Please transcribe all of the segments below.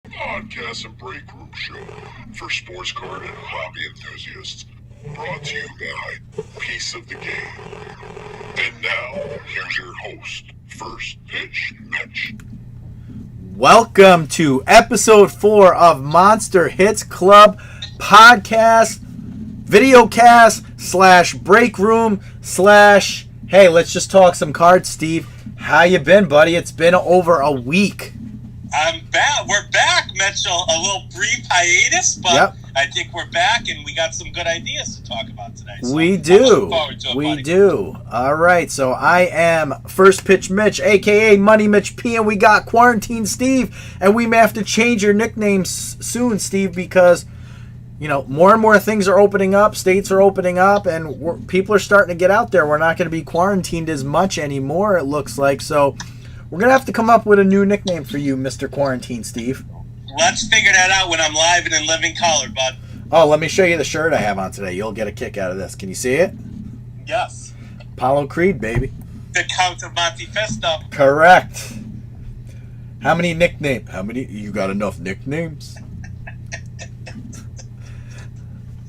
podcast and break room show for sports card and hobby enthusiasts. Brought to you by Piece of the Game. And now, here's your host, First Pitch Mitch. Welcome to episode 4 of Monster Hits Club podcast, videocast / break room / hey, let's just talk some cards. Steve, how you been, buddy? It's been over a week. I'm back. We're back, Mitchell. A little brief hiatus, but yep. I think we're back, and we got some good ideas to talk about today. So we I'm do. looking forward to it, we buddy. do. All right, so I am First Pitch Mitch, a.k.a. Money Mitch P, and we got Quarantine Steve, and we may have to change your nicknames soon, Steve, because, you know, more and more things are opening up, states are opening up, and people are starting to get out there. We're not going to be quarantined as much anymore, it looks like, so we're going to have to come up with a new nickname for you, Mr. Quarantine Steve. Let's figure that out when I'm live and in living color, bud. Oh, let me show you the shirt I have on today. You'll get a kick out of this. Can you see it? Yes. Apollo Creed, baby. The Count of Monte Cristo. Correct. How many nicknames? You got enough nicknames?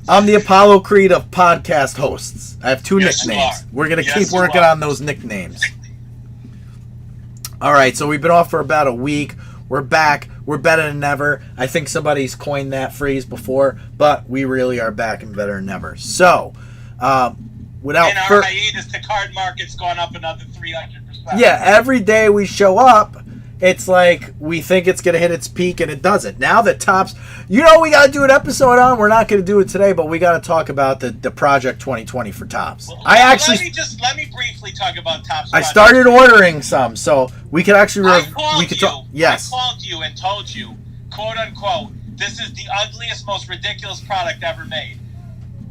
I'm the Apollo Creed of podcast hosts. I have 2 Yes, you nicknames. are. We're going to Yes, keep you working are. on those nicknames. All right, so we've been off for about a week. We're back. We're better than ever. I think somebody's coined that phrase before, but we really are back and better than ever. So, without In our further... hiatus, the card market's gone up another 300%. Yeah, every day we show up, it's like we think it's going to hit its peak, and it doesn't. Now that Topps... You know we got to do an episode on? We're not going to do it today, but we got to talk about the Project 2020 for Topps. Well, Let me briefly talk about Topps. I started ordering some, so we could actually... I called you. Yes. I called you and told you, quote unquote, this is the ugliest, most ridiculous product ever made.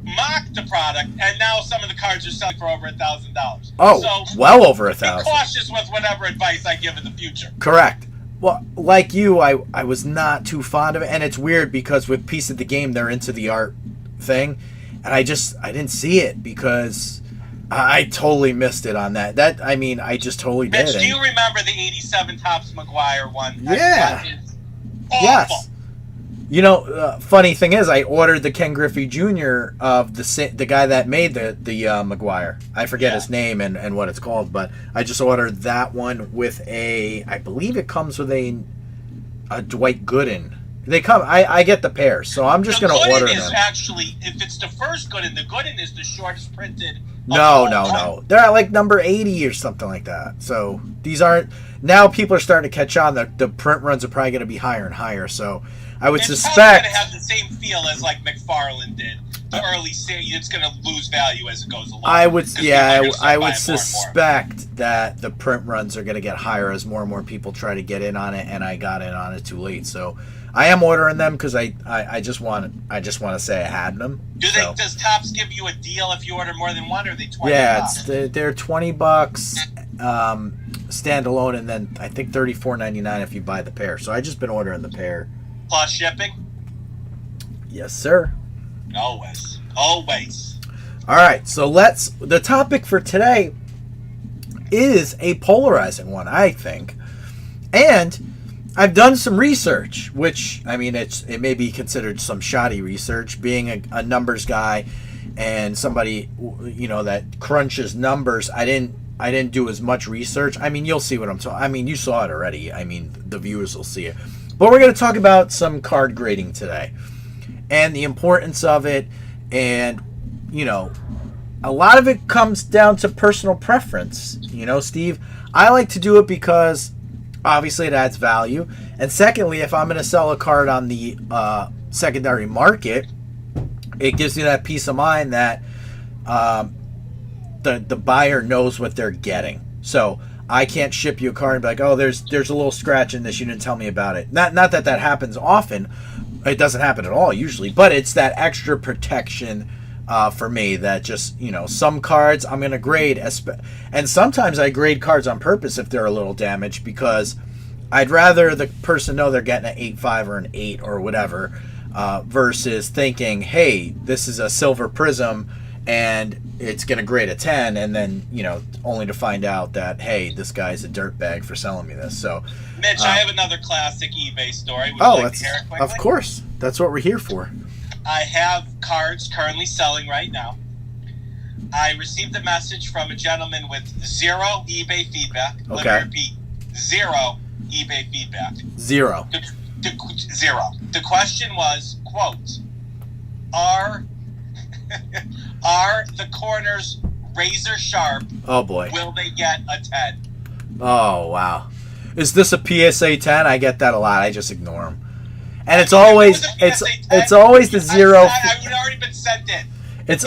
Mocked the product, and now some of the cards are selling for over $1,000. Oh, so well over be 1,000. cautious with whatever advice I give in the future. Correct. Well, like you, I was not too fond of it, and it's weird because with Piece of the Game, they're into the art thing, and I didn't see it because I totally missed it on that. I just totally did. Mitch, do you remember the 87 Topps McGuire one? Yeah. That is awful. Yes. You know, funny thing is, I ordered the Ken Griffey Jr. of the guy that made the McGuire. I forget his name and what it's called, but I just ordered that one with I believe it comes with a Dwight Gooden. They come. I get the pair, so I'm just going to order them. The Gooden is actually, if it's the first Gooden, the Gooden is the shortest printed. No. They're at like number 80 or something like that. So these aren't. Now people are starting to catch on. The print runs are probably going to be higher and higher. So I would suspect it's going to have the same feel as like McFarlane did. The early series, it's going to lose value as it goes along. I would suspect that the print runs are going to get higher as more and more people try to get in on it, and I got in on it too late. So I am ordering them because I just want to say I had them. Does Topps give you a deal if you order more than one, or are they $20? Yeah, they're $20 standalone, and then I think $34.99 if you buy the pair. So I just been ordering the pair. Plus shipping? Yes, sir. Always. All right, so the topic for today is a polarizing one, I think. And I've done some research, which, I mean, it may be considered some shoddy research, being a numbers guy and somebody, you know, that crunches numbers. I didn't do as much research. I mean, you'll see what I'm talking. I mean, you saw it already. I mean, the viewers will see it. But we're going to talk about some card grading today and the importance of it. And, you know, a lot of it comes down to personal preference. You know, Steve, I like to do it because obviously it adds value. And secondly, if I'm going to sell a card on the secondary market, it gives you that peace of mind that the buyer knows what they're getting. So I can't ship you a card and be like, oh, there's a little scratch in this. You didn't tell me about it. Not that happens often. It doesn't happen at all usually. But it's that extra protection for me that just, you know, some cards I'm going to grade. And sometimes I grade cards on purpose if they're a little damaged because I'd rather the person know they're getting an 8.5 or an 8 or whatever versus thinking, hey, this is a silver prism and it's going to grade a 10, and then, only to find out that, hey, this guy's a dirtbag for selling me this. So, Mitch, I have another classic eBay story. Would you like to hear it quickly? Of course. That's what we're here for. I have cards currently selling right now. I received a message from a gentleman with 0 eBay feedback. Let me repeat, 0 eBay feedback. 0. 0. The question was, quote, are the corners razor sharp? Oh, boy. Will they get a 10? Oh, wow. Is this a PSA 10? I get that a lot. I just ignore them. And it's always it's always the 0. I would already been sent in. It's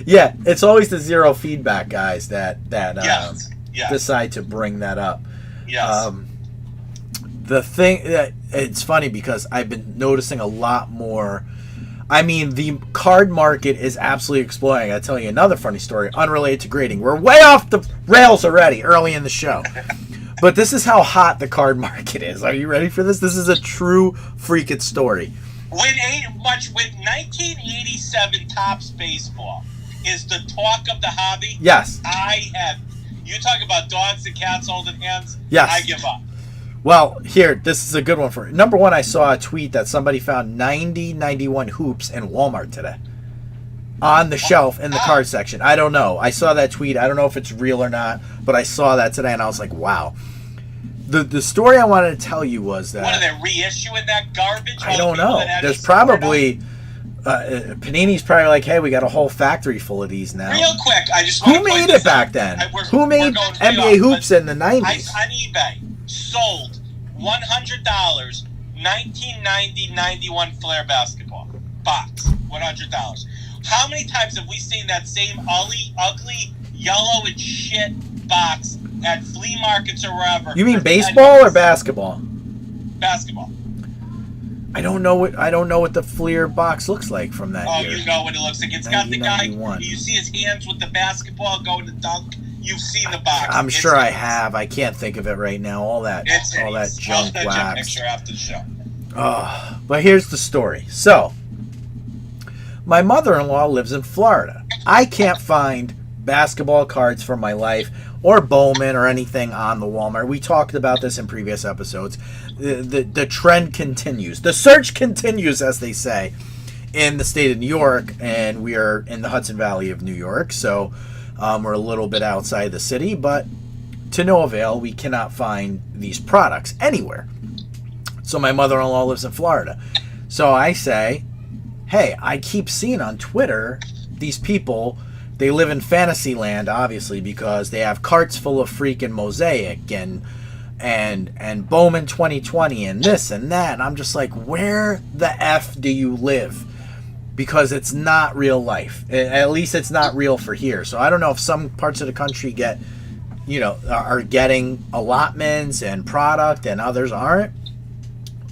yeah, it's always the 0 feedback guys that yes. decide to bring that up. Yes. The thing that it's funny because I've been noticing a lot more. I mean, the card market is absolutely exploding. I'll tell you another funny story unrelated to grading. We're way off the rails already early in the show. But this is how hot the card market is. Are you ready for this? This is a true freaking story. When 1987 Topps baseball is the talk of the hobby, yes. You talk about dogs and cats holding hands, yes. I give up. Well, here, this is a good one for number one. I saw a tweet that somebody found 91 hoops in Walmart today on the shelf in the card section. I don't know. I saw that tweet. I don't know if it's real or not, but I saw that today and I was like, wow. The story I wanted to tell you was that... What, are they reissuing that garbage? I don't know. There's probably... Panini's probably like, hey, we got a whole factory full of these now. Real quick, I just want to point Who made it back then? Who made NBA hoops in the 90s? On eBay, sold $100, 1990-91 Flair basketball box, $100. How many times have we seen that same ugly, yellow and shit box at flea markets or wherever? You mean baseball or basketball? Basketball. I don't know what the Fleer box looks like from that year. Oh, you know what it looks like. It's got the guy. You see his hands with the basketball going to dunk. You've seen the box. I'm sure I have. I can't think of it right now. All that junk wax. Picture after the show. Oh, but here's the story. So, my mother-in-law lives in Florida. I can't find basketball cards for my life or Bowman or anything on the Walmart. We talked about this in previous episodes. The trend continues. The search continues, as they say, in the state of New York, and we are in the Hudson Valley of New York, so we're a little bit outside the city, but to no avail, we cannot find these products anywhere. So my mother-in-law lives in Florida. So I say, hey, I keep seeing on Twitter these people, they live in fantasy land, obviously, because they have carts full of freaking Mosaic and Bowman 2020 and this and that. And I'm just like, where the F do you live? Because it's not real life. At least it's not real for here. So I don't know if some parts of the country are getting allotments and product and others aren't.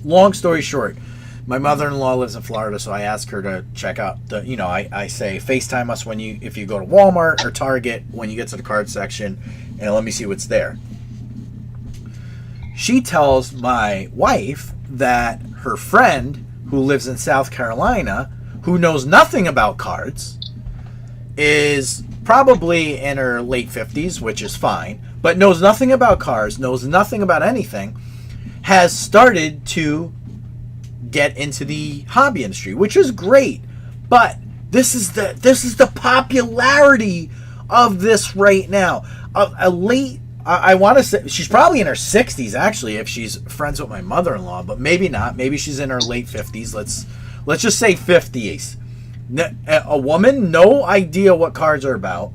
Long story short, my mother-in-law lives in Florida, so I asked her to check out I say FaceTime us if you go to Walmart or Target when you get to the card section, and let me see what's there. She tells my wife that her friend who lives in South Carolina, who knows nothing about cards, is probably in her late 50s, which is fine, but knows nothing about cars, knows nothing about anything, has started to get into the hobby industry, which is great. But this is the popularity of this right now. I want to say she's probably in her 60s actually, if she's friends with my mother-in-law, but maybe not. Maybe she's in her late 50s. Let's just say 50s. A woman, no idea what cards are about,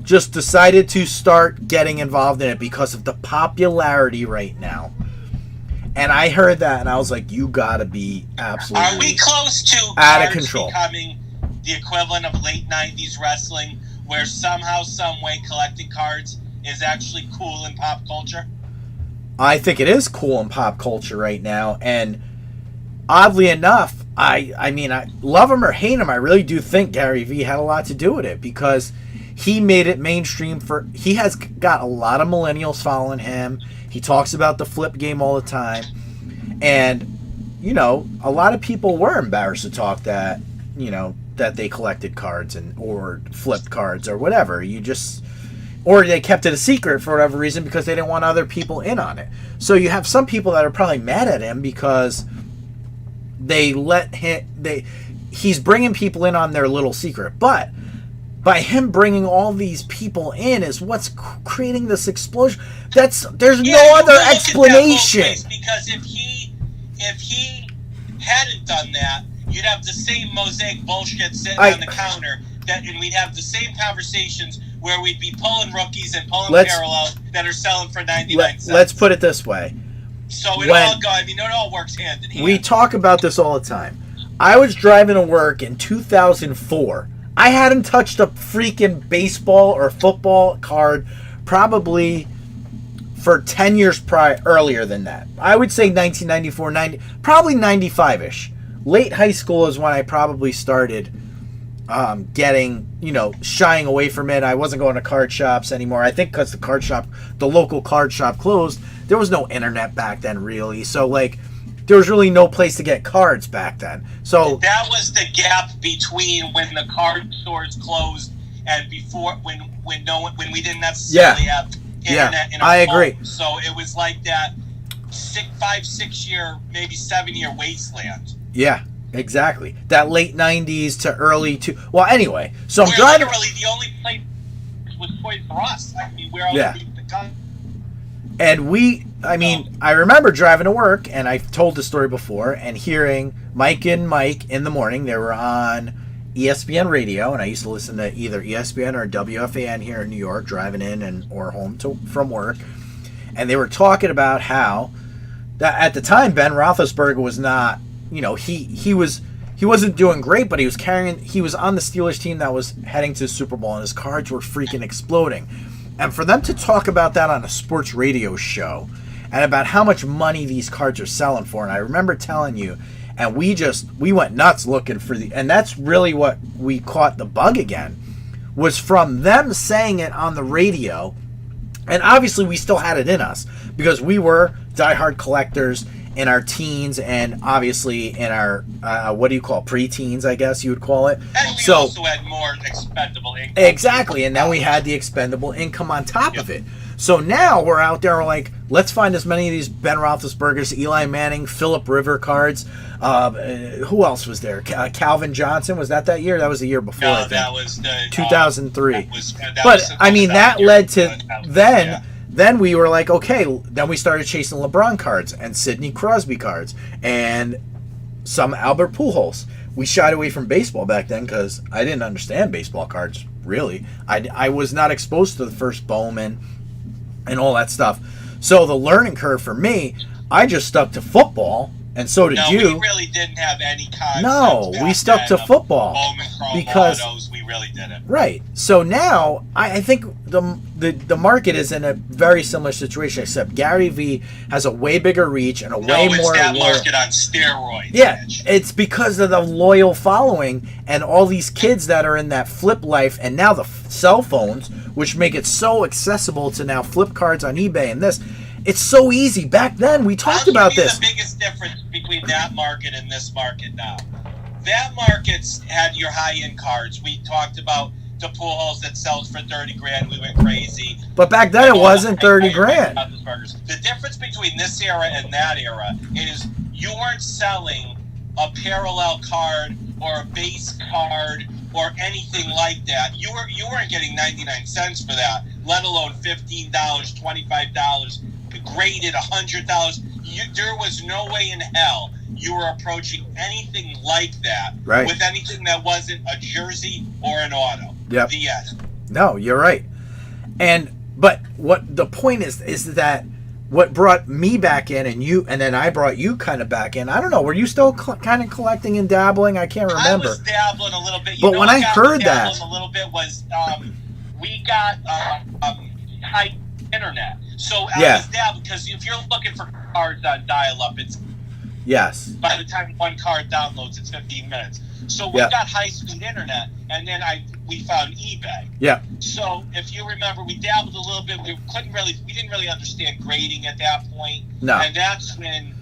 just decided to start getting involved in it because of the popularity right now. And I heard that, and I was like, "You gotta be absolutely." Are we close to out of control becoming the equivalent of late '90s wrestling, where somehow, some way, collecting cards is actually cool in pop culture? I think it is cool in pop culture right now, and oddly enough, I mean, I love him or hate him, I really do think Gary Vee had a lot to do with it because he made it mainstream. He has got a lot of millennials following him. He talks about the flip game all the time. And, a lot of people were embarrassed to talk that, that they collected cards or flipped cards or whatever. Or they kept it a secret for whatever reason because they didn't want other people in on it. So you have some people that are probably mad at him because he's bringing people in on their little secret. But by him bringing all these people in is what's creating this explosion. There's no other explanation. Because if he hadn't done that, you'd have the same mosaic bullshit sitting on the counter, and we'd have the same conversations where we'd be pulling rookies and pulling parallels that are selling for 99 cents. Let's put it this way. So it all works hand in hand. We talk about this all the time. I was driving to work in 2004. I hadn't touched a freaking baseball or football card probably for 10 years earlier than that. I would say 1994, probably 95-ish. Late high school is when I probably started getting, shying away from it. I wasn't going to card shops anymore. I think because the local card shop closed. There was no internet back then, really. So, there was really no place to get cards back then. So that was the gap between when the card stores closed and before when we didn't necessarily have internet in our phone. Agree. So it was like that 5-6 year, maybe 7 year wasteland. Yeah, exactly. That late 90s to early well, anyway. So I'm driving. Literally, the only place was Toys R Us. I mean, we're all the gun. And I remember driving to work, and I've told the story before, and hearing Mike and Mike in the morning. They were on ESPN radio, and I used to listen to either ESPN or WFAN here in New York, driving in or home from work. And they were talking about how that at the time Ben Roethlisberger was not, he wasn't doing great, but he was on the Steelers team that was heading to the Super Bowl, and his cards were freaking exploding. And for them to talk about that on a sports radio show and about how much money these cards are selling for, and I remember telling you, and we went nuts looking for and that's really what we caught the bug again, was from them saying it on the radio. And obviously we still had it in us because we were diehard collectors in our teens and obviously in our, preteens, I guess you would call it. And we also had more expendable income. Exactly, and then we had the expendable income on top of it. So now we're out there, we're like, let's find as many of these Ben Roethlisbergers, Eli Manning, Phillip River cards. Who else was there? Calvin Johnson, was that year? That was the year before, I think. That was 2003. That led to then... Then we were like, okay, then we started chasing LeBron cards and Sidney Crosby cards and some Albert Pujols. We shied away from baseball back then because I didn't understand baseball cards, really. I was not exposed to the first Bowman and all that stuff. So the learning curve for me, I just stuck to football, and so did you. No, we really didn't have any concept. No, we stuck to football. Bowman Chrome because autos, we really didn't. Right. So now I think the market is in a very similar situation, except Gary Vee has a way bigger reach and it's that market on steroids. Yeah, Mitch. it's because of the loyal following and all these kids that are in that flip life, and now the cell phones, which make it so accessible to now flip cards on eBay and this. It's so easy. Back then, we talked about this. The biggest difference between that market and this market now. That market's had your high-end cards. We talked about the Pujols that sells for $30,000. We went crazy. But back then, it wasn't $30,000. The difference between this era and that era is you weren't selling a parallel card or a base card or anything like that. You weren't getting 99 cents for that, let alone $15, $25. Graded $100. There was no way in hell you were approaching anything like that with anything that wasn't a jersey or an auto. Yep. The end. No, you're right. But what the point is that what brought me back in and then I brought you kind of back in. I don't know. Were you still kind of collecting and dabbling? I can't remember. I was dabbling a little bit. But when I heard that, a little bit was we got high internet. So I was dabbling because if you're looking for cards on dial-up, it's by the time one card downloads, it's 15 minutes. So we got high-speed internet, and then we found eBay. Yeah. So if you remember, we dabbled a little bit. We didn't really understand grading at that point. No. And that's when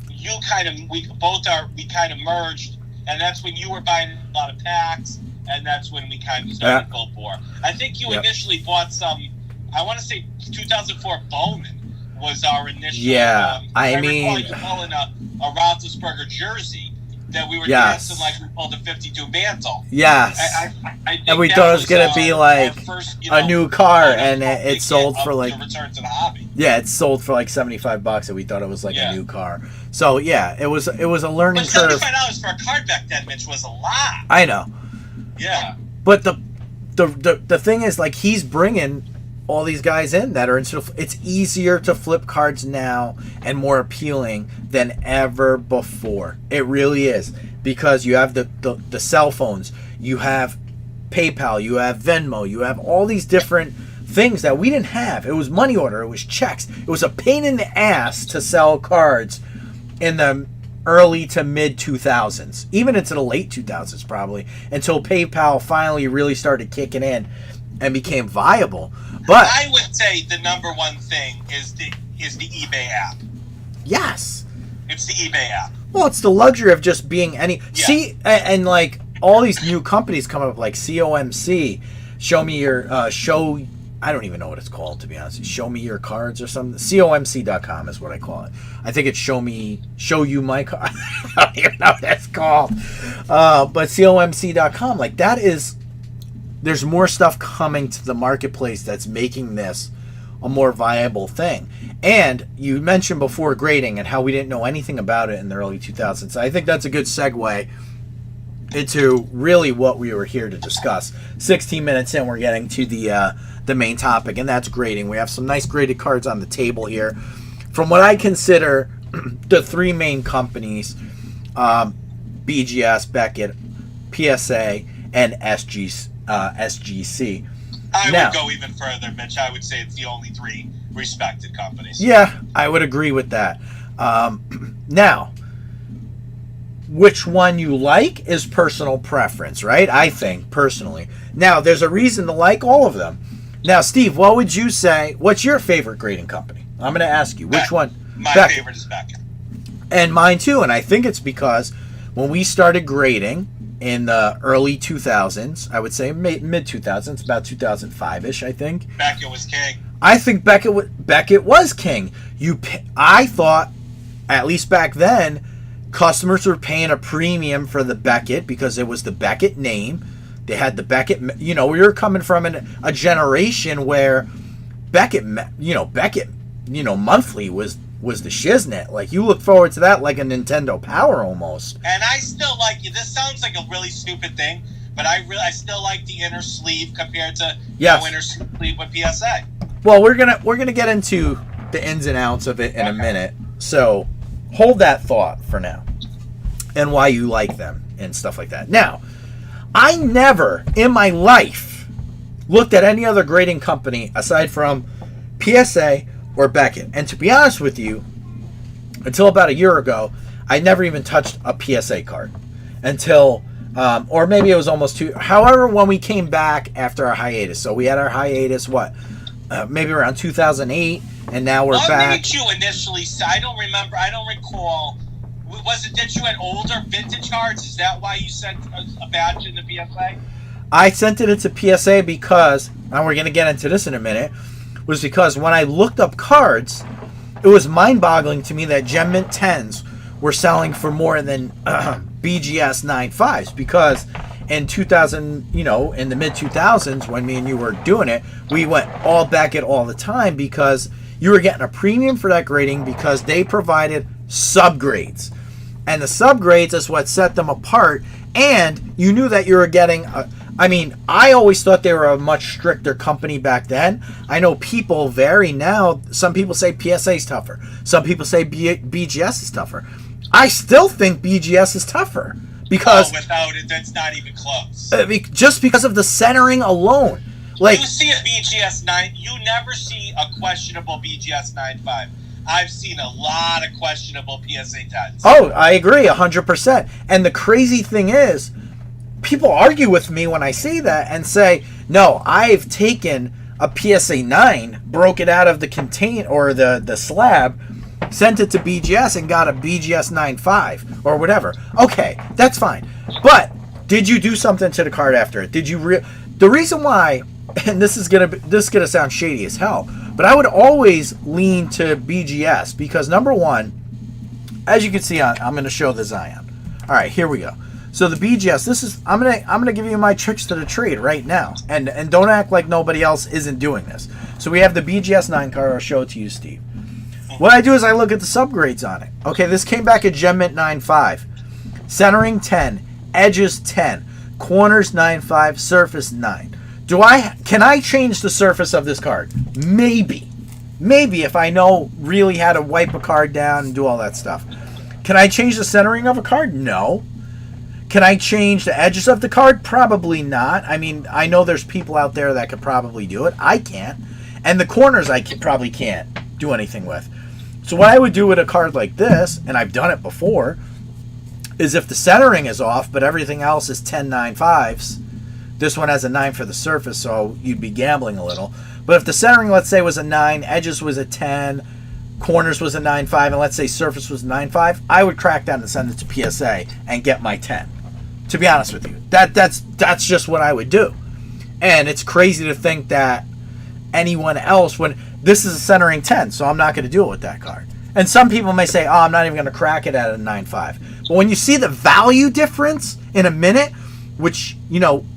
we kind of merged and that's when you were buying a lot of packs, and that's when we kind of started full bore. I think you initially bought some. I want to say 2004 Bowman was our initial. Yeah, I mean, recall you pulling a Roethlisberger jersey that we were dancing like we pulled a 52 mantle. Yes. I think and we thought it was going to be like first, a new car, and it sold for like. Return to the hobby. Yeah, it sold for like $75, and we thought it was like a new car. So yeah, it was a learning curve. $75 for a card back then, Mitch, was a lot. I know. Yeah. But the thing is, like, he's bringing all these guys in that are it's easier to flip cards now and more appealing than ever before. It really is, because you have the cell phones, you have PayPal, you have Venmo, you have all these different things that we didn't have. It was money order, it was checks. It was a pain in the ass to sell cards in the early to mid 2000s, even into the late 2000s probably, until PayPal finally really started kicking in and became viable. But I would say the number one thing is the eBay app. Yes, it's the eBay app. Well, it's the luxury of just being any and like all these new companies come up like COMC, show me your show. I don't even know what it's called, to be honest. Show me your cards or something. COMC.com is what I call it. I think it's show you my card. I don't even know what that's called. But COMC.com, like that is. There's more stuff coming to the marketplace that's making this a more viable thing. And you mentioned before grading and how we didn't know anything about it in the early 2000s. I think that's a good segue into really what we were here to discuss. 16 minutes in, we're getting to the main topic, and that's grading. We have some nice graded cards on the table here. From what I consider the three main companies, BGS, Beckett, PSA, and SGC. I would go even further, Mitch. I would say it's the only three respected companies. Yeah, I would agree with that. Now, which one you like is personal preference, right? I think, personally. Now, there's a reason to like all of them. Now, Steve, what would you say? What's your favorite grading company? I'm going to ask you. Which one? My favorite is Beckett. And mine, too. And I think it's because when we started grading in the early 2000s, I would say mid-2000s, about 2005-ish, I think. Beckett was king. I think Beckett was king. I thought, at least back then, customers were paying a premium for the Beckett because it was the Beckett name. They had the Beckett, we were coming from a generation where Beckett, monthly was the shiznit. Like, you look forward to that like a Nintendo Power almost. And I still like it. This sounds like a really stupid thing, but I still like the inner sleeve compared to the inner sleeve with PSA. Well, we're gonna get into the ins and outs of it in a minute. So hold that thought for now, and why you like them and stuff like that. Now, I never in my life looked at any other grading company aside from PSA or Beckett. And to be honest with you, until about a year ago, I never even touched a PSA card until, or maybe it was almost two. However, when we came back after our hiatus, so we had our hiatus, maybe around 2008, and now we're back. What did you initially say? I don't recall. Did you had older vintage cards? Is that why you sent a badge in the PSA? I sent it into PSA because, and we're going to get into this in a minute, was because when I looked up cards, it was mind-boggling to me that Gem Mint 10s were selling for more than BGS 9.5s, because in 2000, in the mid-2000s, when me and you were doing it, we went all Beckett all the time because you were getting a premium for that grading because they provided subgrades. And the subgrades is what set them apart, and you knew that you were getting I always thought they were a much stricter company back then. I know people vary now. Some people say PSA is tougher. Some people say BGS is tougher. I still think BGS is tougher because without it, that's not even close. Just because of the centering alone. Like, you see a BGS 9, you never see a questionable BGS 9.5. I've seen a lot of questionable PSA 10s. Oh, I agree 100%. And the crazy thing is, people argue with me when I say that and say, no, I've taken a PSA 9, broke it out of the contain or the slab, sent it to BGS and got a BGS 9.5 or whatever. Okay, that's fine. But did you do something to the card after it? Did you the reason why, and this is gonna sound shady as hell, but I would always lean to BGS because number one, as you can see, I'm gonna show the Zion. All right, here we go. So the BGS, I'm gonna give you my tricks to the trade right now, and don't act like nobody else isn't doing this. So we have the BGS 9 card. I'll show it to you, Steve. What I do is I look at the subgrades on it. Okay, this came back at Gem Mint 9.5, centering 10, edges 10, corners 9.5, surface 9. Can I change the surface of this card? Maybe if I know really how to wipe a card down and do all that stuff. Can I change the centering of a card? No. Can I change the edges of the card? Probably not. I mean, I know there's people out there that could probably do it. I can't. And the corners probably can't do anything with. So what I would do with a card like this, and I've done it before, is if the centering is off, but everything else is 10 9.5s, this one has a 9 for the surface, so you'd be gambling a little. But if the centering, let's say, was a 9, edges was a 10, corners was a 9.5, and let's say surface was 9.5, I would crack down and send it to PSA and get my 10. To be honest with you, that's just what I would do. And it's crazy to think that anyone else, when this is a centering 10, so I'm not going to do it with that card. And some people may say, oh, I'm not even going to crack it at a 9.5. But when you see the value difference in a minute, which,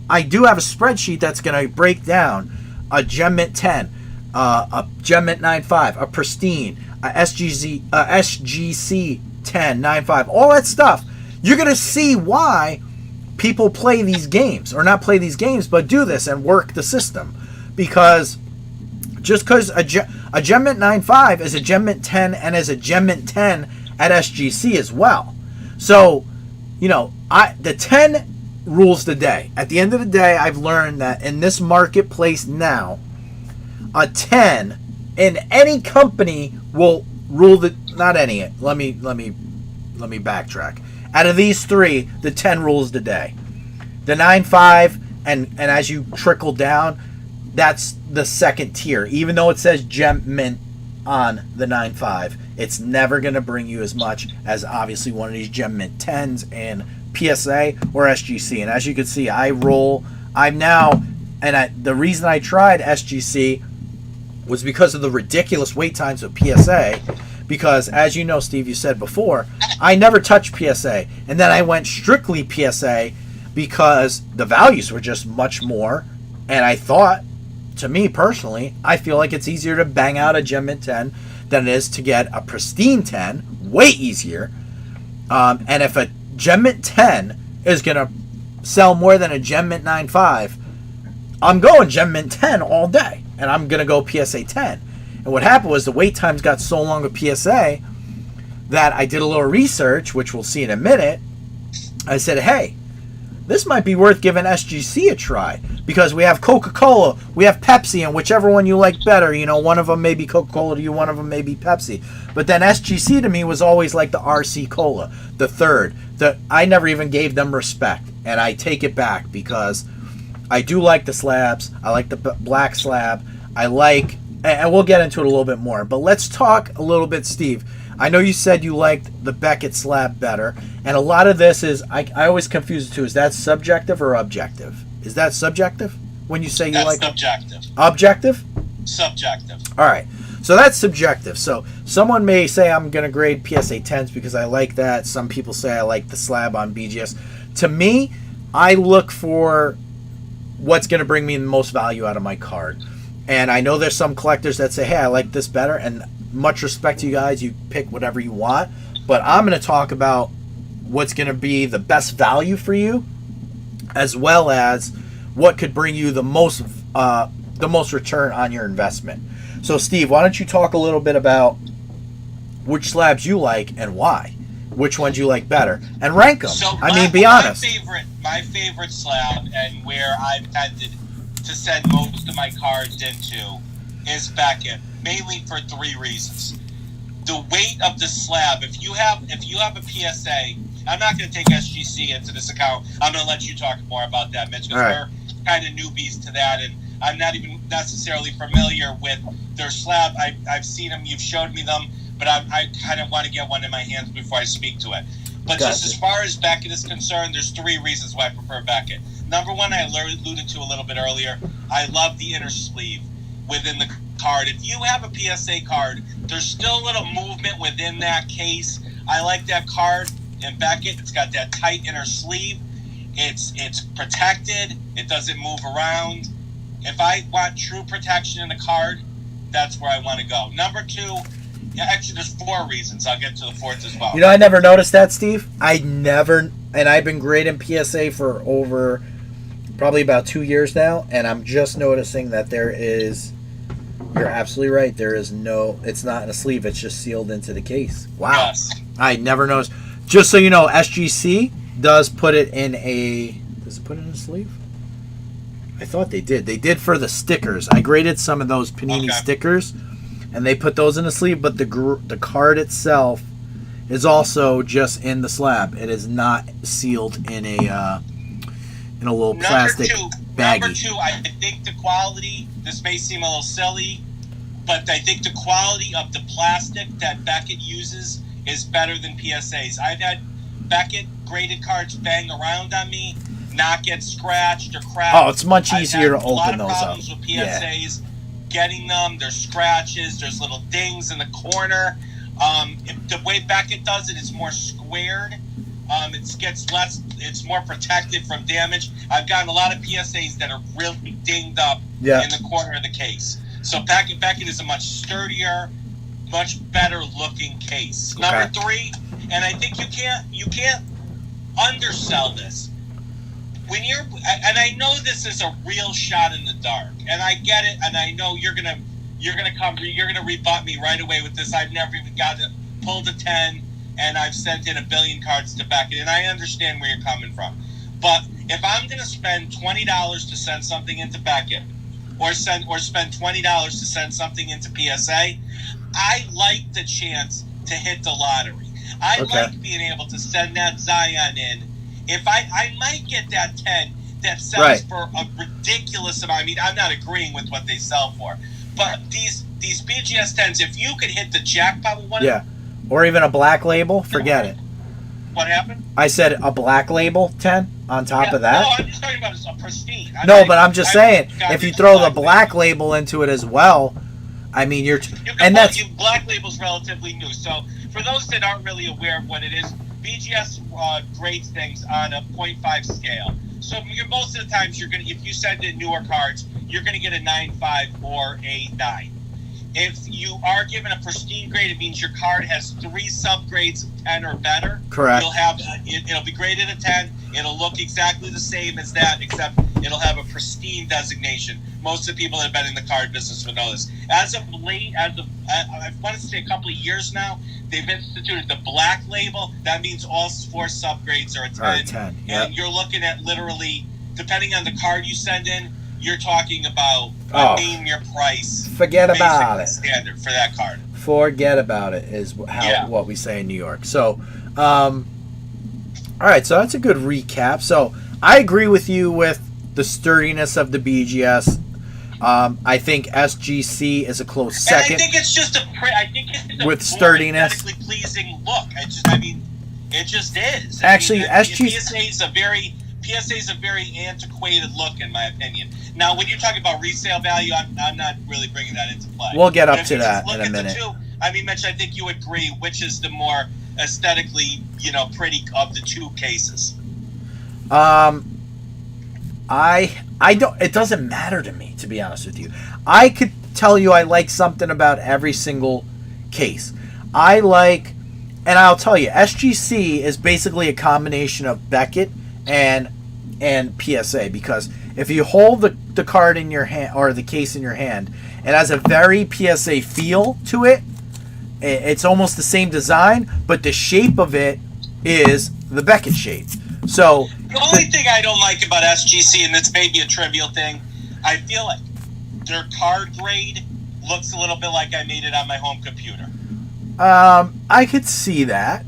I do have a spreadsheet that's going to break down a Gem Mint 10, a Gem Mint 9.5, a Pristine, a SGC 10, 9.5, all that stuff. You're going to see why people play these games, or not play these games, but do this and work the system. Because just because a Gem Mint 9.5 is a Gem Mint 10 and is a Gem Mint 10 at SGC as well. So, the 10 rules the day. At the end of the day, I've learned that in this marketplace now, a 10 in any company will rule the, not any, let me backtrack. Out of these three, the 10 rules the day. The 9.5, and as you trickle down, that's the second tier. Even though it says Gem Mint on the 9.5, it's never going to bring you as much as obviously one of these Gem Mint 10s in PSA or SGC. And as you can see, the reason I tried SGC was because of the ridiculous wait times of PSA. Because, as you know, Steve, you said before, I never touched PSA. And then I went strictly PSA because the values were just much more. And I thought, to me personally, I feel like it's easier to bang out a Gem Mint 10 than it is to get a Pristine 10. Way easier. And if a Gem Mint 10 is going to sell more than a Gem Mint 9.5, I'm going Gem Mint 10 all day. And I'm going to go PSA 10. And what happened was the wait times got so long with PSA that I did a little research, which we'll see in a minute. I said, hey, this might be worth giving SGC a try because we have Coca-Cola, we have Pepsi, and whichever one you like better, one of them may be Coca-Cola to you, one of them may be Pepsi. But then SGC to me was always like the RC Cola, the third. I never even gave them respect, and I take it back because I do like the slabs. I like the black slab. And we'll get into it a little bit more. But let's talk a little bit, Steve. I know you said you liked the Beckett slab better. And a lot of this is, I always confuse the two. Is that subjective or objective? Is that subjective when you say you like subjective. Objective? Subjective. All right. So that's subjective. So someone may say I'm going to grade PSA 10s because I like that. Some people say I like the slab on BGS. To me, I look for what's going to bring me the most value out of my card. And I know there's some collectors that say, hey, I like this better. And much respect to you guys. You pick whatever you want. But I'm going to talk about what's going to be the best value for you, as well as what could bring you the most return on your investment. So, Steve, why don't you talk a little bit about which slabs you like and why? Which ones you like better? And rank them. So be honest. My favorite slab and where I've tended to send most of my cards into is Beckett, mainly for three reasons. The weight of the slab. If you have a PSA, I'm not going to take SGC into this account. I'm going to let you talk more about that, Mitch, because we're kind of newbies to that, and I'm not even necessarily familiar with their slab. I've seen them. You've showed me them, but I kind of want to get one in my hands before I speak to it. But Gotcha. just as far as Beckett is concerned, there's 3 reasons why I prefer Beckett. Number one, I alluded to a little bit earlier. I love the inner sleeve within the card. If you have a PSA card, there's still a little movement within that case. I like that card in Beckett. It's got that tight inner sleeve. It's protected. It doesn't move around. If I want true protection in a card, that's where I want to go. Number 2, actually, there's 4 reasons. I'll get to the 4th as well. You know, I never noticed that, Steve. And I've been grading PSA for over probably about 2 years now, and I'm just noticing that you're absolutely right. It's not in a sleeve. It's just sealed into the case. Wow. Yes. I never noticed. Just so you know, SGC does put it in does it put it in a sleeve? I thought they did. They did for the stickers. I graded some of those Panini stickers, and they put those in a sleeve, but the card itself is also just in the slab. It is not sealed in a little plastic baggie. Number 2, I think the quality, this may seem a little silly, but I think the quality of the plastic that Beckett uses is better than PSA's. I've had Beckett graded cards bang around on me, not get scratched or cracked. Oh, it's much easier to open those up. A lot of problems with PSA's getting them. There's scratches. There's little dings in the corner. The way Beckett does it is more squared. It's more protected from damage. I've gotten a lot of PSAs that are really dinged up in the corner of the case. So Beckett is a much sturdier, much better looking case. Okay. Number 3, and I think you can't undersell this. And I know this is a real shot in the dark, and I get it, and I know you're gonna rebut me right away with this. I've never even pulled a 10, and I've sent in 1 billion cards to Beckett, and I understand where you're coming from. But if I'm gonna spend $20 to send something into Beckett, or spend $20 to send something into PSA, I like the chance to hit the lottery. I like being able to send that Zion in. If I might get that 10 that sells for a ridiculous amount. I mean, I'm not agreeing with what they sell for, but these BGS 10s, if you could hit the jackpot with one, or even a black label, forget it. What happened? I said a black label 10 on top of that. No, I'm just talking about a pristine. I'm just saying, if you throw the black label into it as well, I mean, Black Label's relatively new. So for those that aren't really aware of what it is, BGS grades things on a 0.5 scale. So most of the times if you send in newer cards, you're gonna get a 9.5 or a 9. If you are given a pristine grade, it means your card has 3 subgrades of 10 or better. Correct. You'll have it'll be graded a 10. It'll look exactly the same as that, except it'll have a pristine designation. Most of the people that have been in the card business will know this. As of late, I want to say a couple of years now, they've instituted the black label. That means all 4 subgrades are a 10. And you're looking at literally, depending on the card you send in, you're talking about name your price. Forget about it. Standard for that card. Forget about it is what we say in New York. So, all right. So that's a good recap. So I agree with you with the sturdiness of the BGS. I think SGC is a close second. And I think it's just with sturdiness, aesthetically pleasing look. It just is. Actually, PSA is a very antiquated look, in my opinion. Now, when you're talking about resale value, I'm not really bringing that into play. We'll get up to that in a minute. Mitch, I think you would agree, which is the more aesthetically, pretty of the 2 cases. I don't. It doesn't matter to me, to be honest with you. I could tell you I like something about every single case. And I'll tell you, SGC is basically a combination of Beckett and PSA, because if you hold the card in your hand or the case in your hand, it has a very PSA feel to it. It's almost the same design, but the shape of it is the Beckett shape. So the only thing I don't like about SGC, and this may be a trivial thing, I feel like their card grade looks a little bit like I made it on my home computer. I could see that.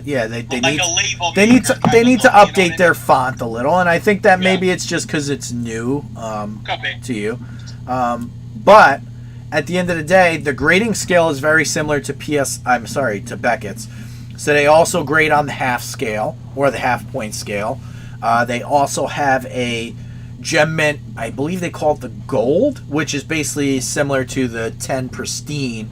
Yeah, they need to update their font a little, and I think that maybe it's just because it's new to you. But at the end of the day, the grading scale is very similar to to Beckett's. So they also grade on the half scale or the half point scale. They also have a gem mint, I believe they call it the gold, which is basically similar to the 10 pristine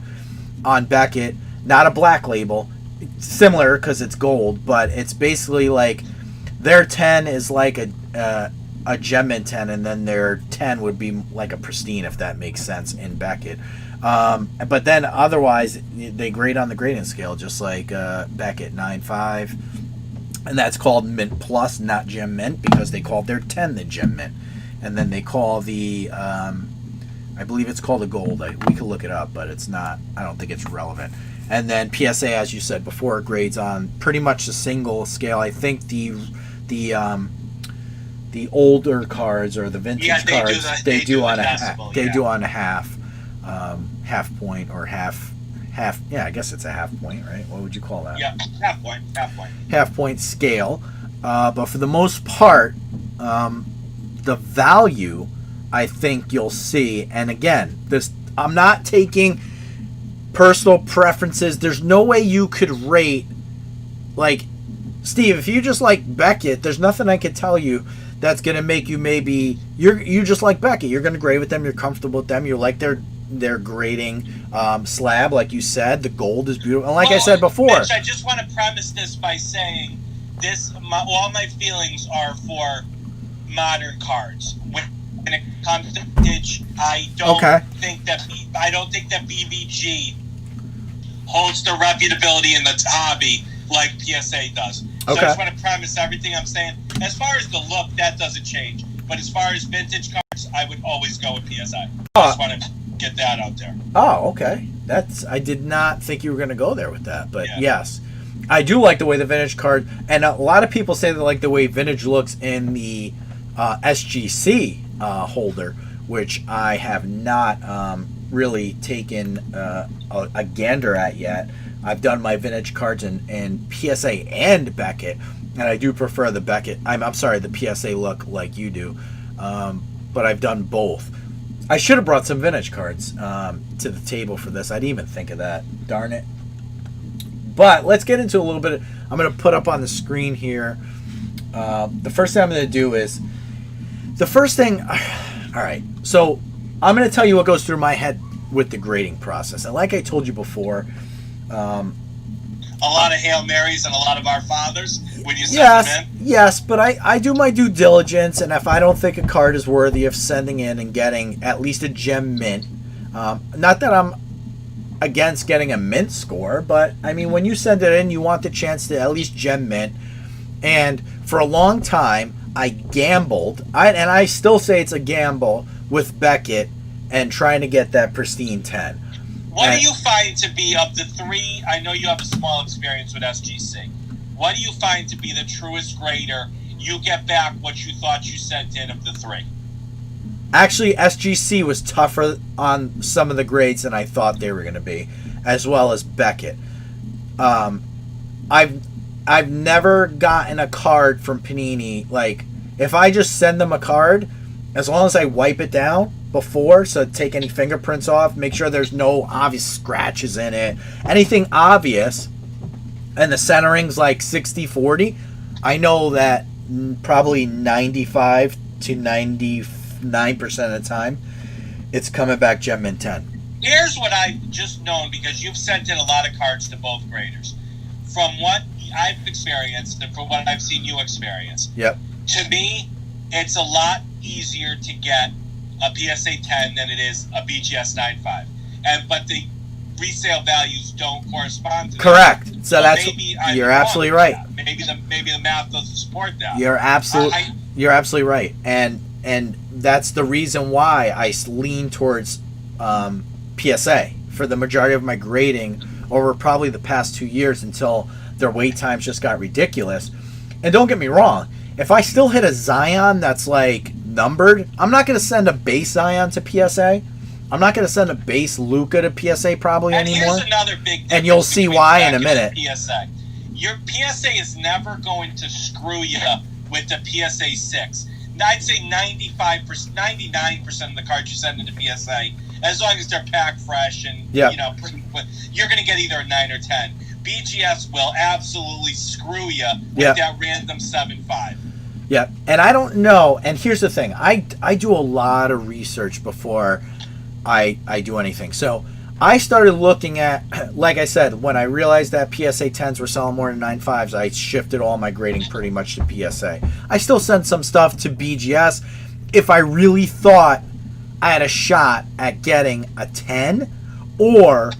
on Beckett. Not a black label. It's similar because it's gold, but it's basically like their 10 is like a gem mint 10, and then their 10 would be like a pristine, if that makes sense, in Beckett. But then otherwise, they grade on the grading scale, just like Beckett 9.5. And that's called Mint Plus, not Gem Mint, because they called their 10 the Gem Mint. And then they call the, I believe it's called a Gold. We could look it up, but it's not, I don't think it's relevant. And then PSA, as you said before, grades on pretty much the single scale. I think the older cards or the vintage cards, they do on a half point or half. Yeah, I guess it's a half point, right? What would you call that? Yeah, half point. Half point scale. But for the most part, the value, I think you'll see. And again, I'm not taking personal preferences. There's no way you could rate, like, Steve, if you just like Beckett, there's nothing I could tell you that's going to make you maybe, you just like Beckett. You're going to grade with them. You're comfortable with them. You like their grading slab, like you said. The gold is beautiful. And like I said before. Mitch, I just want to premise this by saying all my feelings are for modern cards. When it comes to vintage, I don't think that BVG holds the reputability in the hobby like PSA does. So I just want to premise everything I'm saying. As far as the look, that doesn't change. But as far as vintage cards, I would always go with PSA. I just want to get that out there. Oh, okay. I did not think you were going to go there with that. But yes, I do like the way the vintage card, and a lot of people say they like the way vintage looks in the SGC holder, which I have not really taken a gander at yet. I've done my vintage cards in PSA and Beckett, and I do prefer the Beckett. I'm sorry, the PSA look like you do, but I've done both. I should have brought some vintage cards to the table for this. I didn't even think of that. Darn it. But let's get into a little bit. I'm going to put up on the screen here. The first thing I'm going to do is the first thing. All right. So I'm going to tell you what goes through my head with the grading process. And like I told you before, a lot of Hail Marys and a lot of Our Fathers when you send them in. Yes, but I do my due diligence, and if I don't think a card is worthy of sending in and getting at least a gem mint, not that I'm against getting a mint score, but I mean, when you send it in, you want the chance to at least gem mint. And for a long time, I gambled, and I still say it's a gamble with Beckett and trying to get that pristine 10. What do you find to be, of the three, I know you have a small experience with SGC, what do you find to be the truest grader? You get back what you thought you sent in of the three. Actually, SGC was tougher on some of the grades than I thought they were going to be, as well as Beckett. I've never gotten a card from Panini, like, if I just send them a card, as long as I wipe it down before, so take any fingerprints off, make sure there's no obvious scratches in it, anything obvious, and the centering's like 60-40, I know that probably 95 to 99% of the time, it's coming back Gem Mint 10. Here's what I've just known, because you've sent in a lot of cards to both graders. From what I've experienced and from what I've seen you experience, to me, it's a lot easier to get a PSA 10 than it is a BGS 9.5. But the resale values don't correspond to that. Correct. So that's, you're absolutely right. Maybe the math doesn't support that. You're absolutely right. And that's the reason why I lean towards PSA for the majority of my grading over probably the past 2 years, until their wait times just got ridiculous. And don't get me wrong, if I still hit a Zion that's like numbered, I'm not going to send a base Zion to PSA. I'm not going to send a base Luka to PSA probably anymore. Here's another big difference, and you'll see why in a minute. PSA. Your PSA is never going to screw you with the PSA 6. I'd say 95%, 99% of the cards you send into PSA, as long as they're packed fresh and you know, you're going to get either a 9 or 10. BGS will absolutely screw you with that random 7.5. Yeah, and I don't know. And here's the thing: I do a lot of research before I do anything. So I started looking at, like I said, when I realized that PSA 10s were selling more than 9.5s, I shifted all my grading pretty much to PSA. I still sent some stuff to BGS if I really thought I had a shot at getting a 10, or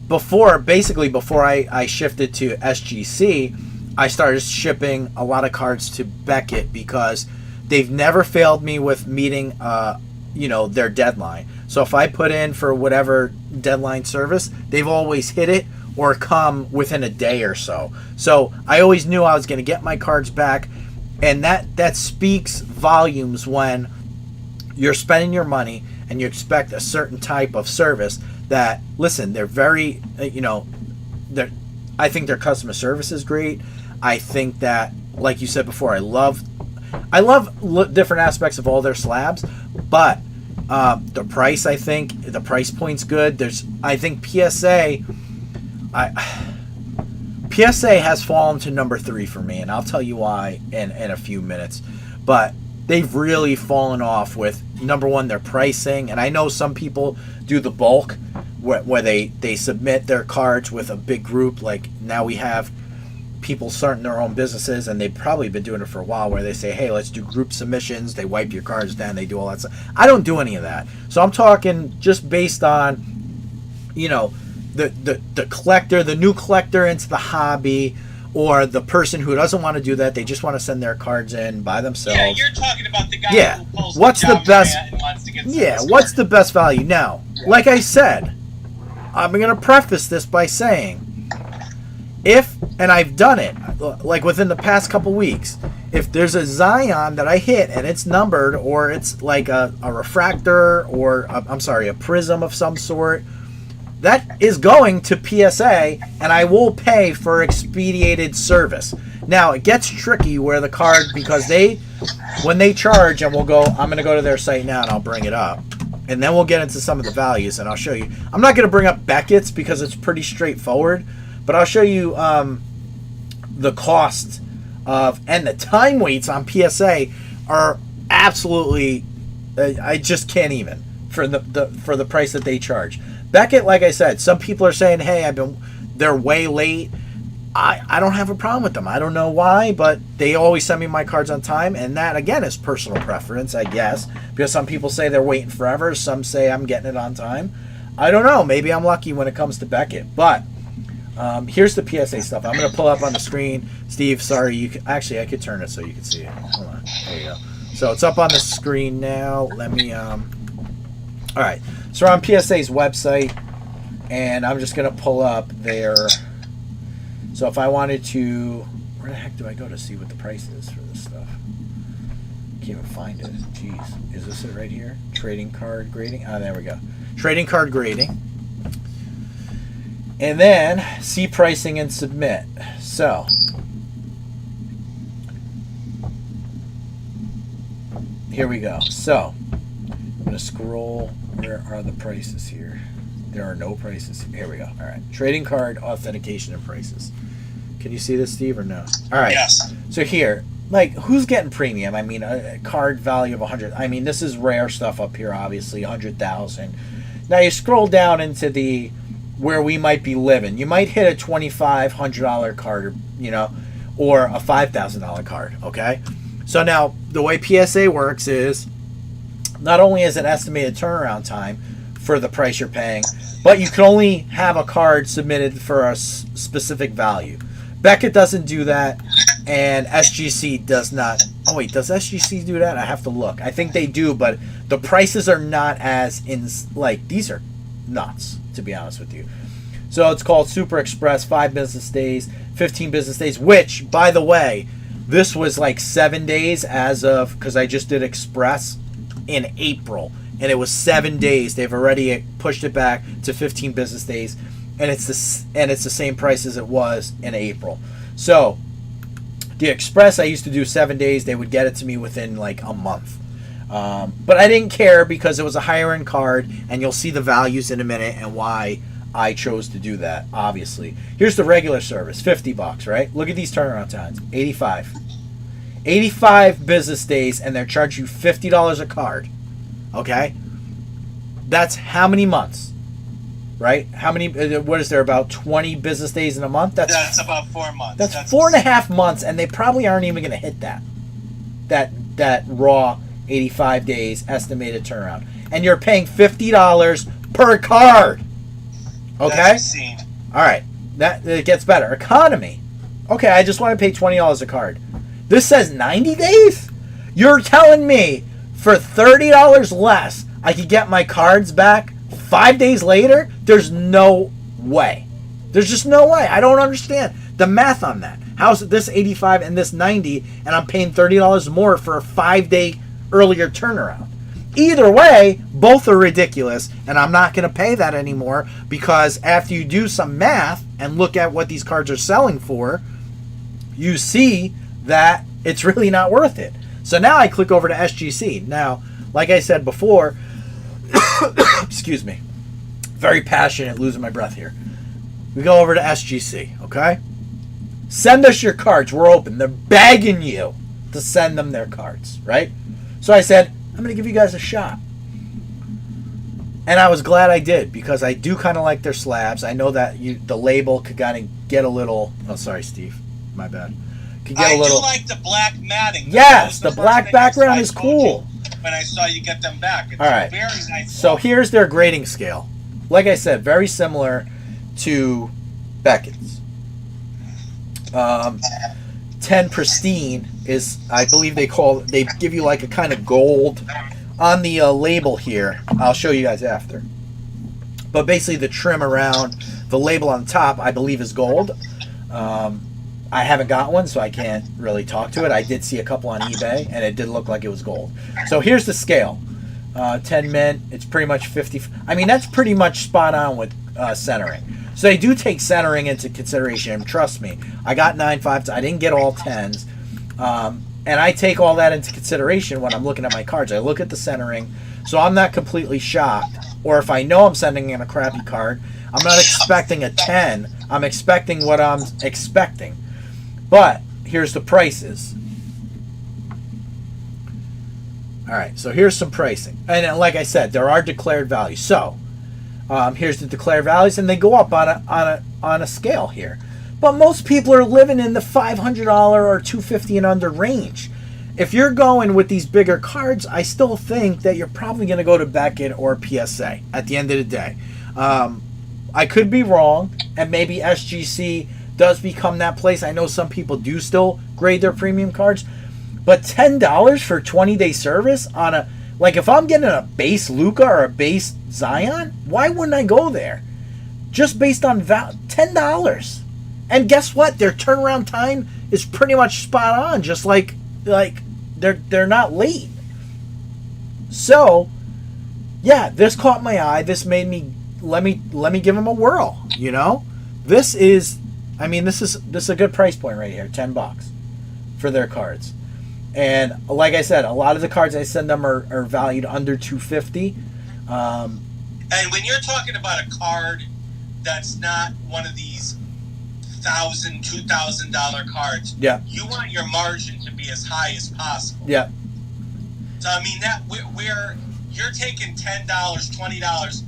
before I shifted to SGC, I started shipping a lot of cards to Beckett because they've never failed me with meeting their deadline. So if I put in for whatever deadline service, they've always hit it or come within a day or so. So I always knew I was going to get my cards back, and that speaks volumes when you're spending your money and you expect a certain type of service. That, listen, they're very, I think their customer service is great. I think that, like you said before, I love different aspects of all their slabs, but the price, I think the price point's good. I think PSA has fallen to number 3 for me, and I'll tell you why in a few minutes. But they've really fallen off with, number one, their pricing, and I know some people do the bulk where they submit their cards with a big group. Like now we have people starting their own businesses, and they've probably been doing it for a while, where they say, hey, let's do group submissions. They wipe your cards down, they do all that stuff. I don't do any of that. So I'm talking just based on, the collector, the new collector into the hobby, or the person who doesn't want to do that. They just want to send their cards in by themselves. Yeah, you're talking about the guy who pulls what's the best? And wants to get what's the best value? Now, like I said, I'm going to preface this by saying, and I've done it, like within the past couple weeks, if there's a Zion that I hit and it's numbered, or it's like a refractor, or a prism of some sort, that is going to PSA, and I will pay for expedited service. Now, it gets tricky where the card, because when they charge, and I'm going to go to their site now and I'll bring it up, and then we'll get into some of the values, and I'll show you. I'm not going to bring up Beckett's because it's pretty straightforward, but I'll show you the cost and the time waits on PSA are absolutely, I just can't even for the price that they charge. Beckett, like I said, some people are saying, hey, they're way late. I don't have a problem with them. I don't know why, but they always send me my cards on time, and that, again, is personal preference, I guess, because some people say they're waiting forever. Some say I'm getting it on time. I don't know. Maybe I'm lucky when it comes to Beckett, but here's the PSA stuff. I'm going to pull up on the screen. Steve, sorry, I could turn it so you can see it. Hold on. There you go. So it's up on the screen now. Let me, all right. So we're on PSA's website, and I'm just going to pull up their, so if I wanted to, where the heck do I go to see what the price is for this stuff? Can't even find it. Jeez. Is this it right here? Trading card grading? Oh, there we go. Trading card grading. And then see pricing and submit. So here we go. So I'm going to scroll. Where are the prices here? There are no prices. Here we go. All right. Trading card authentication and prices. Can you see this, Steve, or no? All right. Yes. So here, like, who's getting premium? I mean, a card value of 100. I mean, this is rare stuff up here, obviously, 100,000. Now you scroll down into where we might be living. You might hit a $2,500 card, or a $5,000 card, okay? So now, the way PSA works is, not only is it estimated turnaround time for the price you're paying, but you can only have a card submitted for a specific value. Beckett doesn't do that, and SGC does not. Oh wait, does SGC do that? I have to look. I think they do, but the prices are not as these are nuts, to be honest with you. So it's called Super Express, 5 business days, 15 business days, which, by the way, this was like 7 days because I just did Express in April, and it was 7 days. They've already pushed it back to 15 business days, and it's the same price as it was in April. So The Express, I used to do 7 days. They would get it to me within like a month. But I didn't care because it was a higher end card, and you'll see the values in a minute and why I chose to do that, obviously. Here's the regular service, $50, right? Look at these turnaround times, 85. 85 business days, and they're charging you $50 a card. Okay? That's how many months? Right? How many, what is there, about 20 business days in a month? That's about 4 months. That's 4.5 months, and they probably aren't even going to hit that. That raw 85 days estimated turnaround. And you're paying $50 per card. Okay? That's insane. All right. It gets better. Economy. Okay, I just want to pay $20 a card. This says 90 days? You're telling me for $30 less I could get my cards back 5 days later? There's no way. There's just no way. I don't understand the math on that. How's this 85 and this 90 and I'm paying $30 more for a 5-day earlier turnaround? Either way, both are ridiculous, and I'm not going to pay that anymore because after you do some math and look at what these cards are selling for, you see that it's really not worth it. So now I click over to SGC. Now, like I said before, excuse me, very passionate, losing my breath here. We go over to SGC, okay? Send us your cards. We're open. They're begging you to send them their cards, right? So I said, I'm going to give you guys a shot. And I was glad I did because I do kind of like their slabs. I know that the label could kind of get a little... Oh, sorry, Steve. My bad. Could get a little... do like the black matting. Yes, the black background is cool. When I saw you get them back. It's all right. Very nice. So here's their grading scale. Like I said, very similar to Beckett's. 10 pristine is, I believe they give you like a kind of gold on the label here. I'll show you guys after. But basically the trim around the label on top, I believe, is gold. I haven't got one, so I can't really talk to it. I did see a couple on eBay, and it did look like it was gold. So here's the scale. 10 mint, it's pretty much 50. I mean, that's pretty much spot on with centering. So they do take centering into consideration. And trust me, I got 9.5s. I didn't get all 10s. And I take all that into consideration when I'm looking at my cards. I look at the centering, so I'm not completely shocked. Or if I know I'm sending in a crappy card, I'm not expecting a 10. I'm expecting what I'm expecting. But here's the prices. All right, so here's some pricing. And like I said, there are declared values. So here's the declared values, and they go up on a scale here. But most people are living in the $500 or $250 and under range. If you're going with these bigger cards, I still think that you're probably going to go to Beckett or PSA at the end of the day. I could be wrong, and maybe SGC does become that place. I know some people do still grade their premium cards, but $10 for 20-day service on a, like if I'm getting a base Luka or a base Zion, why wouldn't I go there? Just based on $10. And guess what? Their turnaround time is pretty much spot on, just like they're not late. So, yeah, this caught my eye. This made me let me give them a whirl, you know? This is a good price point right here, $10 for their cards. And like I said, a lot of the cards I send them are valued under $250. And when you're talking about a card that's not one of these $1,000, $2,000 cards, yeah, you want your margin to be as high as possible. Yeah. So I mean that where you're taking $10, $20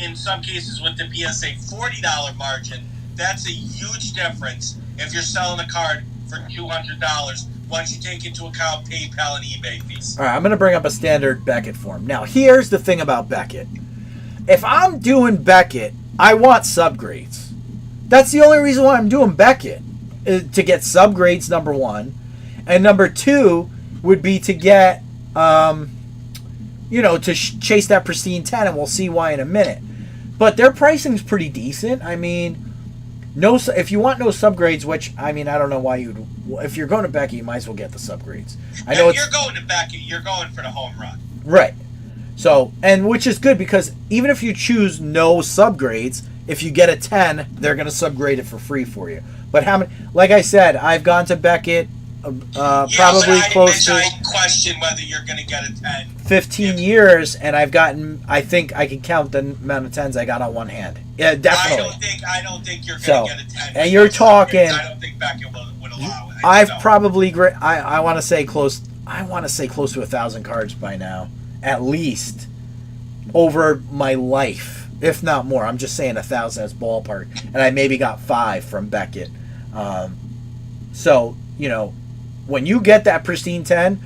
in some cases with the PSA $40 margin. That's a huge difference if you're selling a card for $200 once you take into account PayPal and eBay fees. All right, I'm going to bring up a standard Beckett form. Now, here's the thing about Beckett. If I'm doing Beckett, I want subgrades. That's the only reason why I'm doing Beckett, is to get subgrades, number one. And number two would be to get, to chase that pristine 10, and we'll see why in a minute. But their pricing's pretty decent. I mean, if you want no subgrades, which, I mean, I don't know why you'd... If you're going to Beckett, you might as well get the subgrades. I know if you're going to Beckett, you're going for the home run. Right. So, and which is good because even if you choose no subgrades, if you get a 10, they're going to subgrade it for free for you. But how many... Like I said, I've gone to Beckett probably close to I question whether you're going to get a 10. 15 years, and I've gotten, I think I can count the amount of 10s I got on one hand. Yeah, definitely. I don't think you're going to get a 10. And you're talking, I don't think Beckett would allow it. I've probably, I want to say close to 1,000 cards by now, at least, over my life, if not more. I'm just saying 1,000 as ballpark, and I maybe got 5 from Beckett. So, you know, when you get that pristine 10,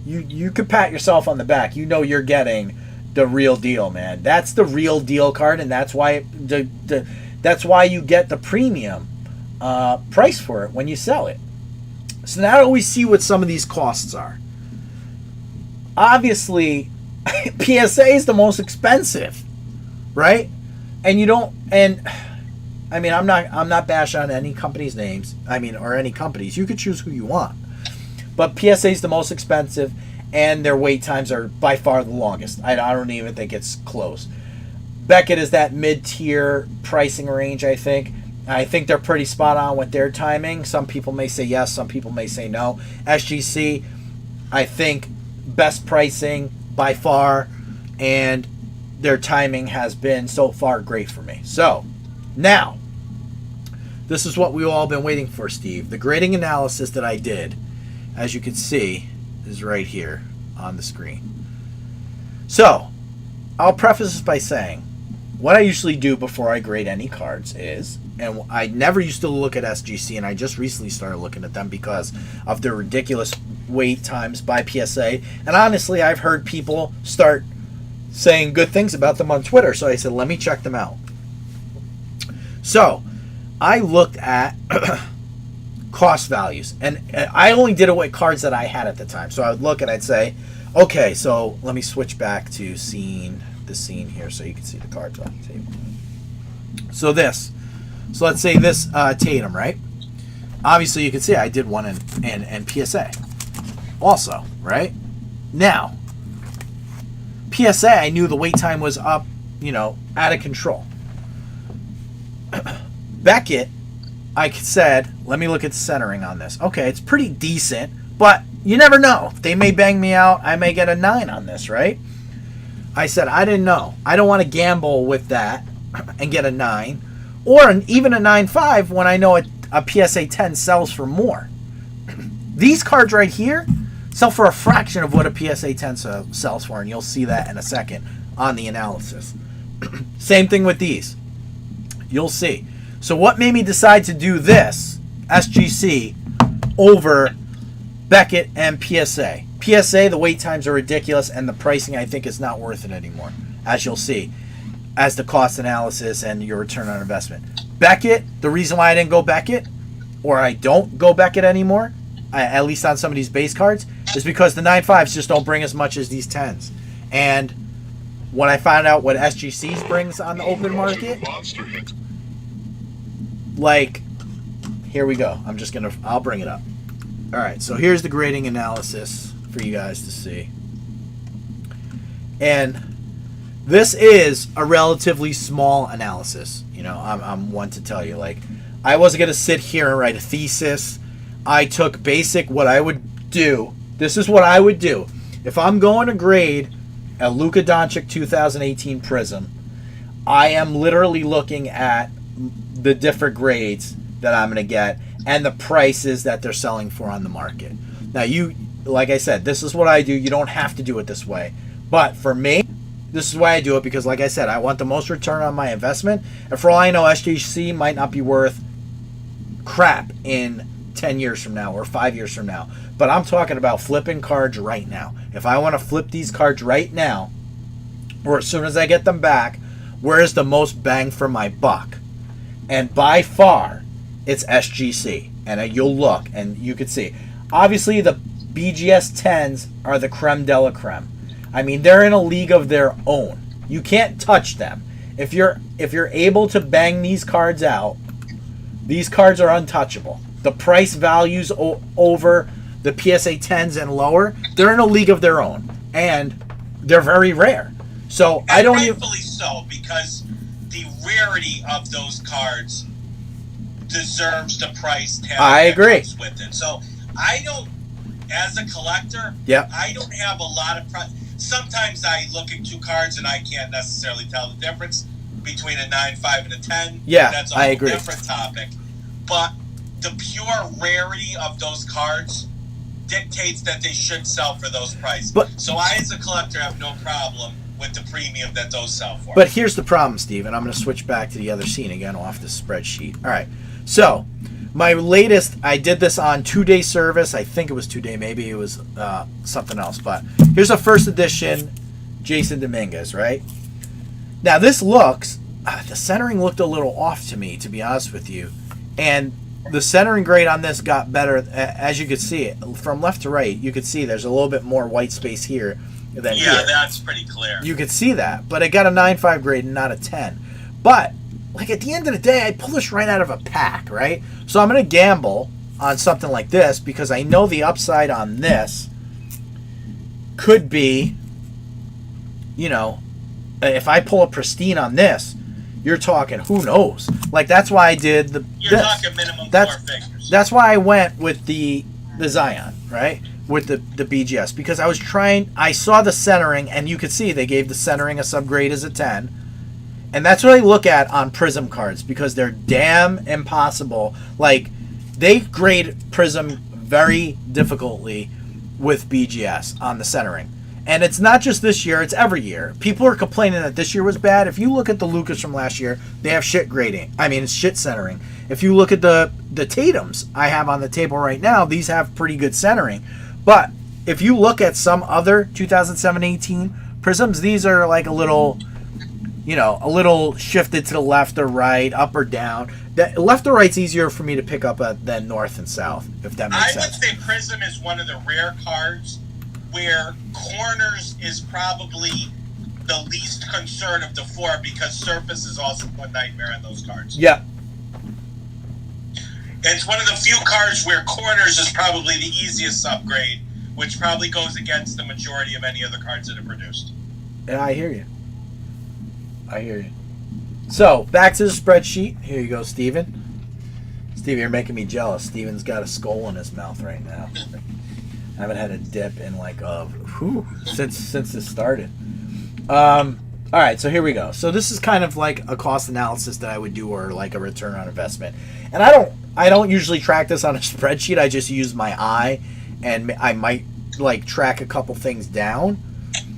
you could pat yourself on the back. You know you're getting the real deal, man. That's the real deal card, and that's why that's why you get the premium price for it when you sell it. So now we see what some of these costs are. Obviously, PSA is the most expensive, right? And you don't, and I mean, I'm not bashing on any company's names. I mean, or any companies. You could choose who you want. But PSA is the most expensive, and their wait times are by far the longest. I don't even think it's close. Beckett is that mid-tier pricing range, I think. I think they're pretty spot on with their timing. Some people may say yes, some people may say no. SGC, I think, best pricing by far, and their timing has been so far great for me. So, now, this is what we've all been waiting for, Steve. The grading analysis that I did, as you can see, is right here on the screen. So, I'll preface this by saying, what I usually do before I grade any cards is, and I never used to look at SGC, and I just recently started looking at them because of their ridiculous wait times by PSA. And honestly, I've heard people start saying good things about them on Twitter, so I said, let me check them out. So, I looked at cost values, and I only did it with cards that I had at the time. So I would look and I'd say, okay, so let me switch back to the scene here so you can see the cards on the table. So let's say this Tatum, right? Obviously you can see I did one in PSA also, right? Now, PSA, I knew the wait time was up, out of control. Beckett, I said, let me look at the centering on this. Okay, it's pretty decent, but you never know. They may bang me out. I may get a 9 on this, right? I said, I didn't know. I don't want to gamble with that and get a 9, or even a 9.5 when I know a PSA 10 sells for more. These cards right here sell for a fraction of what a PSA 10 sells for, and you'll see that in a second on the analysis. Same thing with these. You'll see. So what made me decide to do this, SGC, over Beckett and PSA? PSA, the wait times are ridiculous, and the pricing, I think, is not worth it anymore, as you'll see, as the cost analysis and your return on investment. Beckett, the reason why I didn't go Beckett, or I don't go Beckett anymore, at least on some of these base cards, is because the 9.5s just don't bring as much as these 10s. And when I found out what SGCs brings on the open market, like, here we go. I'll bring it up. All right, so here's the grading analysis for you guys to see. And this is a relatively small analysis. I'm one to tell you, like, I wasn't going to sit here and write a thesis. I took basic, what I would do. This is what I would do. If I'm going to grade a Luka Doncic 2018 Prism, I am literally looking at the different grades that I'm going to get and the prices that they're selling for on the market. Now, like I said, this is what I do. You don't have to do it this way. But for me, this is why I do it, because like I said, I want the most return on my investment. And for all I know, SGC might not be worth crap in 10 years from now or 5 years from now. But I'm talking about flipping cards right now. If I want to flip these cards right now, or as soon as I get them back, where is the most bang for my buck? And by far, it's SGC. And you'll look and you can see. Obviously, the BGS 10s are the creme de la creme. I mean, they're in a league of their own. You can't touch them. If you're able to bang these cards out, these cards are untouchable. The price values over the PSA 10s and lower, they're in a league of their own. And they're very rare. So and I don't rightfully so, because the rarity of those cards deserves the price tag I agree. that comes with it. So I don't, as a collector, Yep. I don't have a lot of sometimes I look at two cards and I can't necessarily tell the difference between a 9, 5, and a 10. Yeah, that's a I whole agree. different topic. But the pure rarity of those cards dictates that they should sell for those prices. So I, as a collector, have no problem with the premium that those sell for. But here's the problem, Steve, and I'm going to switch back to the other scene again off the spreadsheet. All right. So my latest, I did this on 2-day service. I think it was 2-day. Maybe it was something else. But here's a first edition Jason Dominguez, right? Now this looks, the centering looked a little off to me, to be honest with you. And the centering grade on this got better. As you could see, from left to right, you could see there's a little bit more white space here than here. Yeah, that's pretty clear. You could see that, but it got a 9.5 grade and not a 10. But, like, at the end of the day, I pull this right out of a pack, right? So I'm going to gamble on something like this because I know the upside on this could be, you know, if I pull a pristine on this, you're talking, who knows? Like, that's why I did You're talking minimum 4 figures. That's why I went with the Zion, right? With the BGS, because I saw the centering, and you could see they gave the centering a subgrade as a 10. And that's what I look at on Prism cards, because they're damn impossible. Like, they grade Prism very difficultly with BGS on the centering. And it's not just this year, it's every year. People are complaining that this year was bad. If you look at the Lucas from last year, they have shit grading. I mean, it's shit centering. If you look at the Tatums I have on the table right now, these have pretty good centering. But if you look at some other 2007-18 Prisms, these are like a little shifted to the left or right, up or down. The left or right's easier for me to pick up than north and south, if that makes sense. I would say Prism is one of the rare cards where corners is probably the least concern of the 4 because surface is also a nightmare on those cards. Yeah. It's one of the few cards where corners is probably the easiest upgrade, which probably goes against the majority of any other cards that are produced. Yeah, I hear you. So, back to the spreadsheet. Here you go, Steven. Steve, you're making me jealous. Steven's got a skull in his mouth right now. I haven't had a dip in since this started. All right, so here we go. So this is kind of like a cost analysis that I would do, or like a return on investment. And I don't usually track this on a spreadsheet. I just use my eye, and I might like track a couple things down.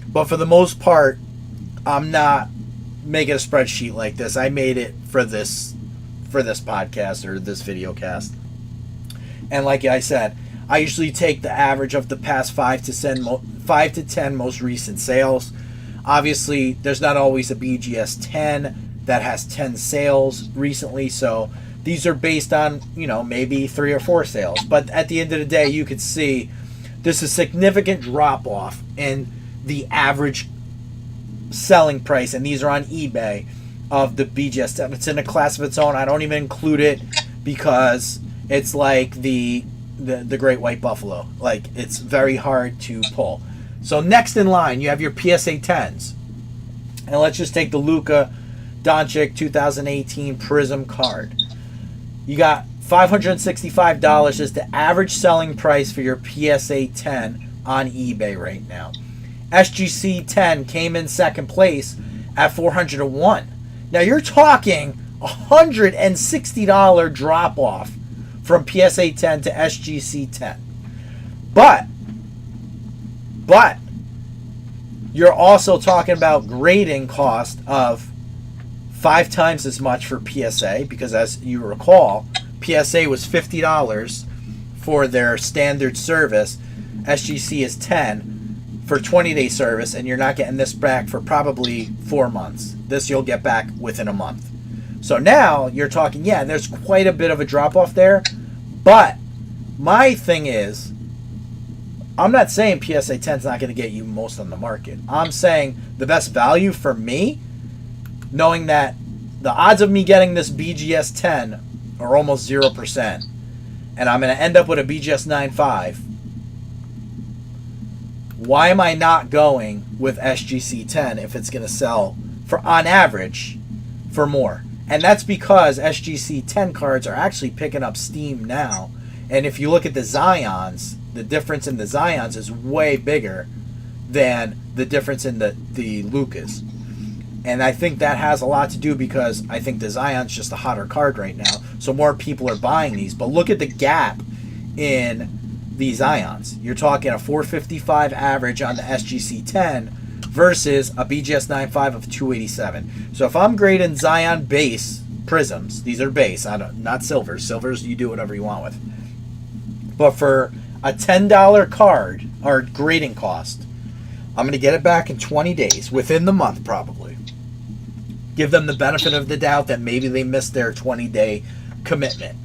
But for the most part, I'm not making a spreadsheet like this. I made it for this podcast or this video cast. And like I said, I usually take the average of the past 5 to 10 most recent sales. Obviously, there's not always a BGS 10 that has 10 sales recently, so these are based on, maybe 3 or 4 sales. But at the end of the day, you can see there's a significant drop-off in the average selling price, and these are on eBay, of the BGS 10. It's in a class of its own. I don't even include it because it's like the Great White Buffalo. Like, it's very hard to pull. So next in line, you have your PSA 10s. And let's just take the Luka Doncic 2018 Prism card. You got $565 is the average selling price for your PSA 10 on eBay right now. SGC 10 came in second place at $401. Now you're talking $160 drop off from PSA 10 to SGC 10. But you're also talking about grading cost of 5 times as much for PSA, because as you recall, PSA was $50 for their standard service. SGC is $10 for 20-day service, and you're not getting this back for probably 4 months. This you'll get back within a month. So now you're talking, yeah, there's quite a bit of a drop-off there. But my thing is, I'm not saying PSA 10 is not going to get you most on the market. I'm saying the best value for me, knowing that the odds of me getting this BGS 10 are almost 0%, and I'm going to end up with a BGS 9.5, why am I not going with SGC 10 if it's going to sell, for on average, for more? And that's because SGC 10 cards are actually picking up steam now, And if you look at the Zions, the difference in the Zions is way bigger than the difference in the Lucas. And I think that has a lot to do because I think the Zion's just a hotter card right now. So more people are buying these. But look at the gap in the Zions. You're talking a 455 average on the SGC 10 versus a BGS 9.5 of 287. So if I'm grading Zion base prisms, these are base, not silvers. Silvers you do whatever you want with. But for a $10 card or grading cost, I'm going to get it back in 20 days, within the month probably. Give them the benefit of the doubt that maybe they missed their 20-day commitment.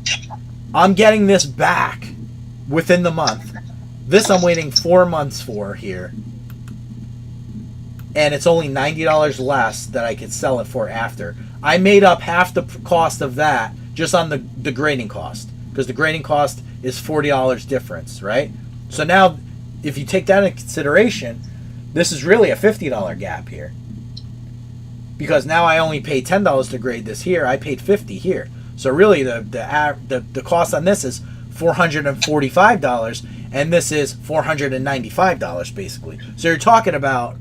I'm getting this back within the month. This I'm waiting 4 months for here. And it's only $90 less that I could sell it for after. I made up half the cost of that just on the grading cost. Because the grading cost is $40 difference, right? So now, if you take that into consideration, this is really a $50 gap here. Because now I only paid $10 to grade this here. I paid $50 here. So really the cost on this is $445, and this is $495 basically. So you're talking about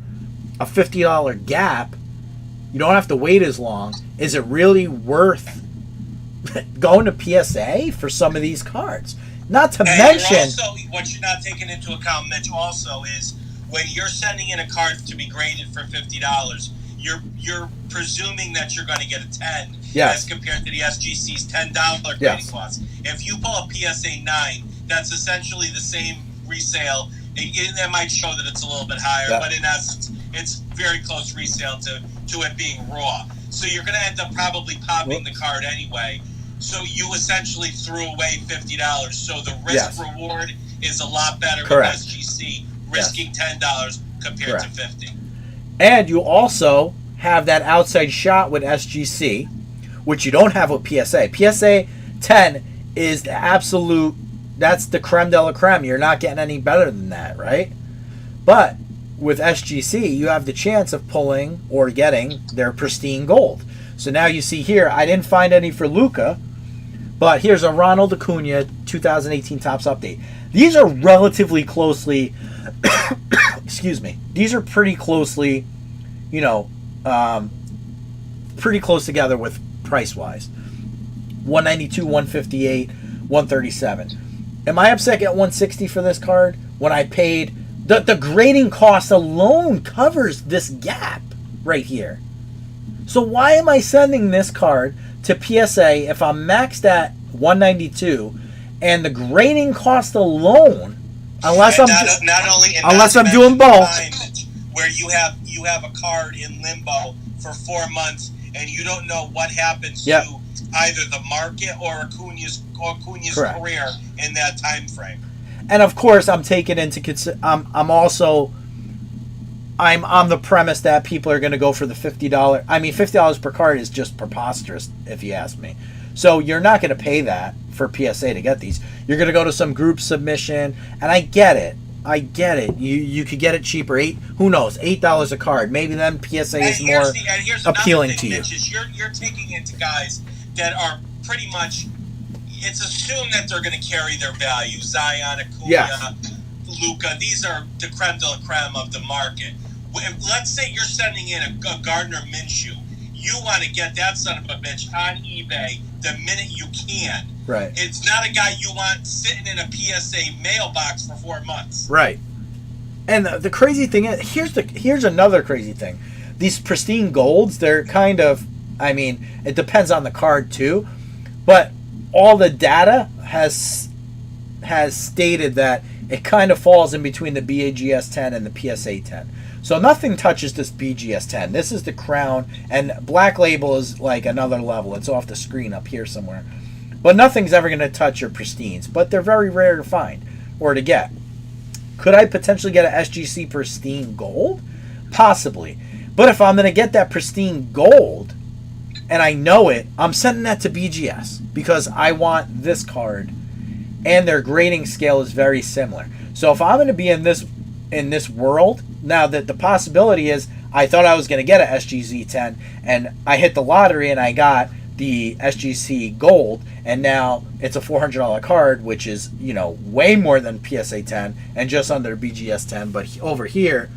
a $50 gap. You don't have to wait as long. Is it really worth going to PSA for some of these cards? Not to mention, also, what you're not taking into account, Mitch, also is when you're sending in a card to be graded for $50, you're presuming that you're going to get a 10 as compared to the SGC's $10 grading cost. If you pull a PSA 9, that's essentially the same resale. It might show that it's a little bit higher, but in essence, it's very close resale to it being raw. So you're going to end up probably popping the card anyway. So you essentially threw away $50. So the risk reward is a lot better with SGC risking $10 compared to $50. And you also have that outside shot with SGC, which you don't have with PSA. PSA 10 is the absolute, that's the creme de la creme. You're not getting any better than that, right? But with SGC, you have the chance of pulling or getting their pristine gold. So now you see here, I didn't find any for Luka, but here's a Ronald Acuna 2018 Topps update. These are relatively closely, excuse me, these are pretty closely, pretty close together with price-wise. 192, 158, 137. Am I upset at 160 for this card when I paid... The grading cost alone covers this gap right here. So why am I sending this card to PSA if I'm maxed at 192 and the grading cost alone, unless I'm doing both, where you have a card in limbo for 4 months and you don't know what happens to either the market or Acuna's career in that time frame. And of course, I'm taking into I'm on the premise that people are going to go for the $50. I mean, $50 per card is just preposterous, if you ask me. So you're not going to pay that for PSA to get these. You're going to go to some group submission, and I get it. You could get it cheaper. Who knows? $8 a card. Maybe then PSA is more appealing to you. Mitch, you're taking into guys that are pretty much. It's assumed that they're going to carry their value. Zion, Acuna, Luka. These are the creme de la creme of the market. Let's say you're sending in a Gardner Minshew. You want to get that son of a bitch on eBay the minute you can. Right. It's not a guy you want sitting in a PSA mailbox for 4 months. Right. And the crazy thing is, here's another crazy thing. These pristine golds, they're kind of, I mean, it depends on the card too, but all the data has stated that it kind of falls in between the BGS 10 and the PSA 10. So nothing touches this BGS 10. This is the crown, and Black Label is like another level. It's off the screen up here somewhere. But nothing's ever going to touch your pristines, but they're very rare to find or to get. Could I potentially get an SGC pristine gold? Possibly. But if I'm going to get that pristine gold, and I know it, I'm sending that to BGS because I want this card, and their grading scale is very similar. So if I'm going to be in this world, now that the possibility is I thought I was going to get a SGC 10, and I hit the lottery and I got the SGC Gold, and now it's a $400 card, which is, way more than PSA 10 and just under BGS 10. But over here,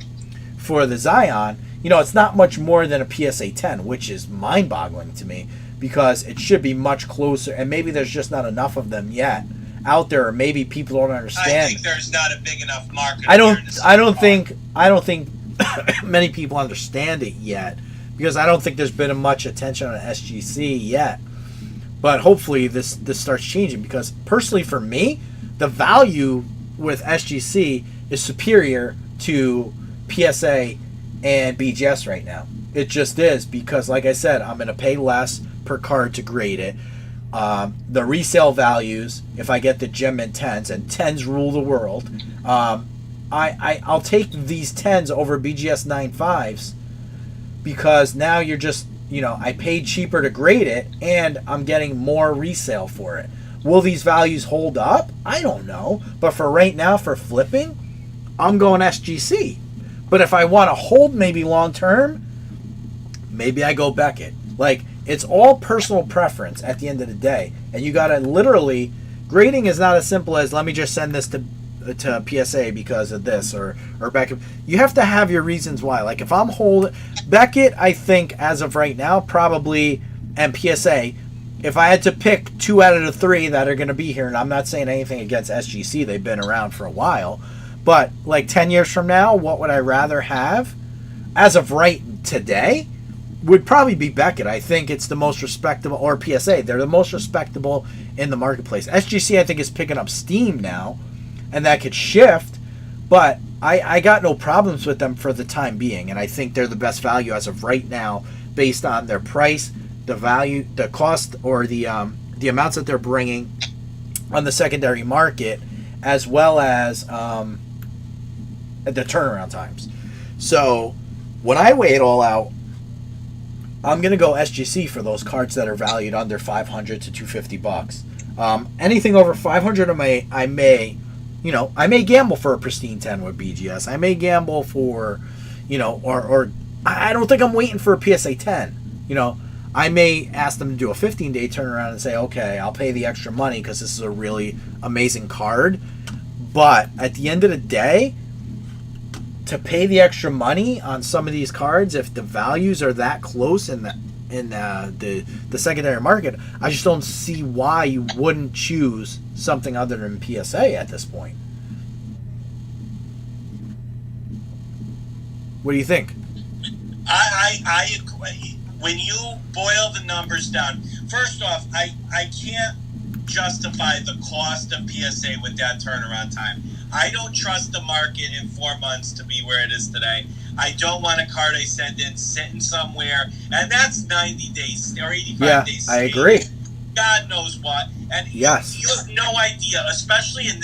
for the Zion, it's not much more than a PSA 10, which is mind-boggling to me, because it should be much closer, and maybe there's just not enough of them yet out there, or maybe people don't understand. I think there's not a big enough market. I don't think many people understand it yet, because I don't think there's been much attention on SGC yet. But hopefully this starts changing, because personally for me, the value with SGC is superior to PSA and BGS right now. It just is, because like I said, I'm going to pay less per card to grade it. The resale values, if I get the gem mint 10s, and 10s rule the world, I'll take these 10s over BGS 9.5s, because now you're just, I paid cheaper to grade it, and I'm getting more resale for it. Will these values hold up? I don't know. But for right now, for flipping, I'm going SGC. But if I want to hold maybe long term, maybe I go Beckett. Like, it's all personal preference at the end of the day. And you got to literally, grading is not as simple as, let me just send this to PSA because of this, or Beckett. You have to have your reasons why. Like, if I'm holding Beckett, I think as of right now, probably, and PSA, if I had to pick 2 out of the 3 that are going to be here, and I'm not saying anything against SGC, they've been around for a while, but like 10 years from now, what would I rather have? As of right today, would probably be Beckett. I think it's the most respectable, or PSA. They're the most respectable in the marketplace. SGC, I think, is picking up steam now, and that could shift, but I got no problems with them for the time being, and I think they're the best value as of right now, based on their price, the value, the cost, or the amounts that they're bringing on the secondary market, as well as the turnaround times. So when I weigh it all out, I'm gonna go SGC for those cards that are valued under $500 to $250. Anything over $500, I may gamble for a pristine 10 with BGS. I may gamble for, or I don't think I'm waiting for a PSA 10. I may ask them to do a 15-day turnaround and say, okay, I'll pay the extra money because this is a really amazing card. But at the end of the day, to pay the extra money on some of these cards, if the values are that close in the secondary market, I just don't see why you wouldn't choose something other than PSA at this point. What do you think? I agree. When you boil the numbers down, first off, I can't justify the cost of PSA with that turnaround time. I don't trust the market in 4 months to be where it is today. I don't want a card I send in sitting somewhere, and that's 90 days or 85 days. I agree. God knows what. And yes, you have no idea, especially in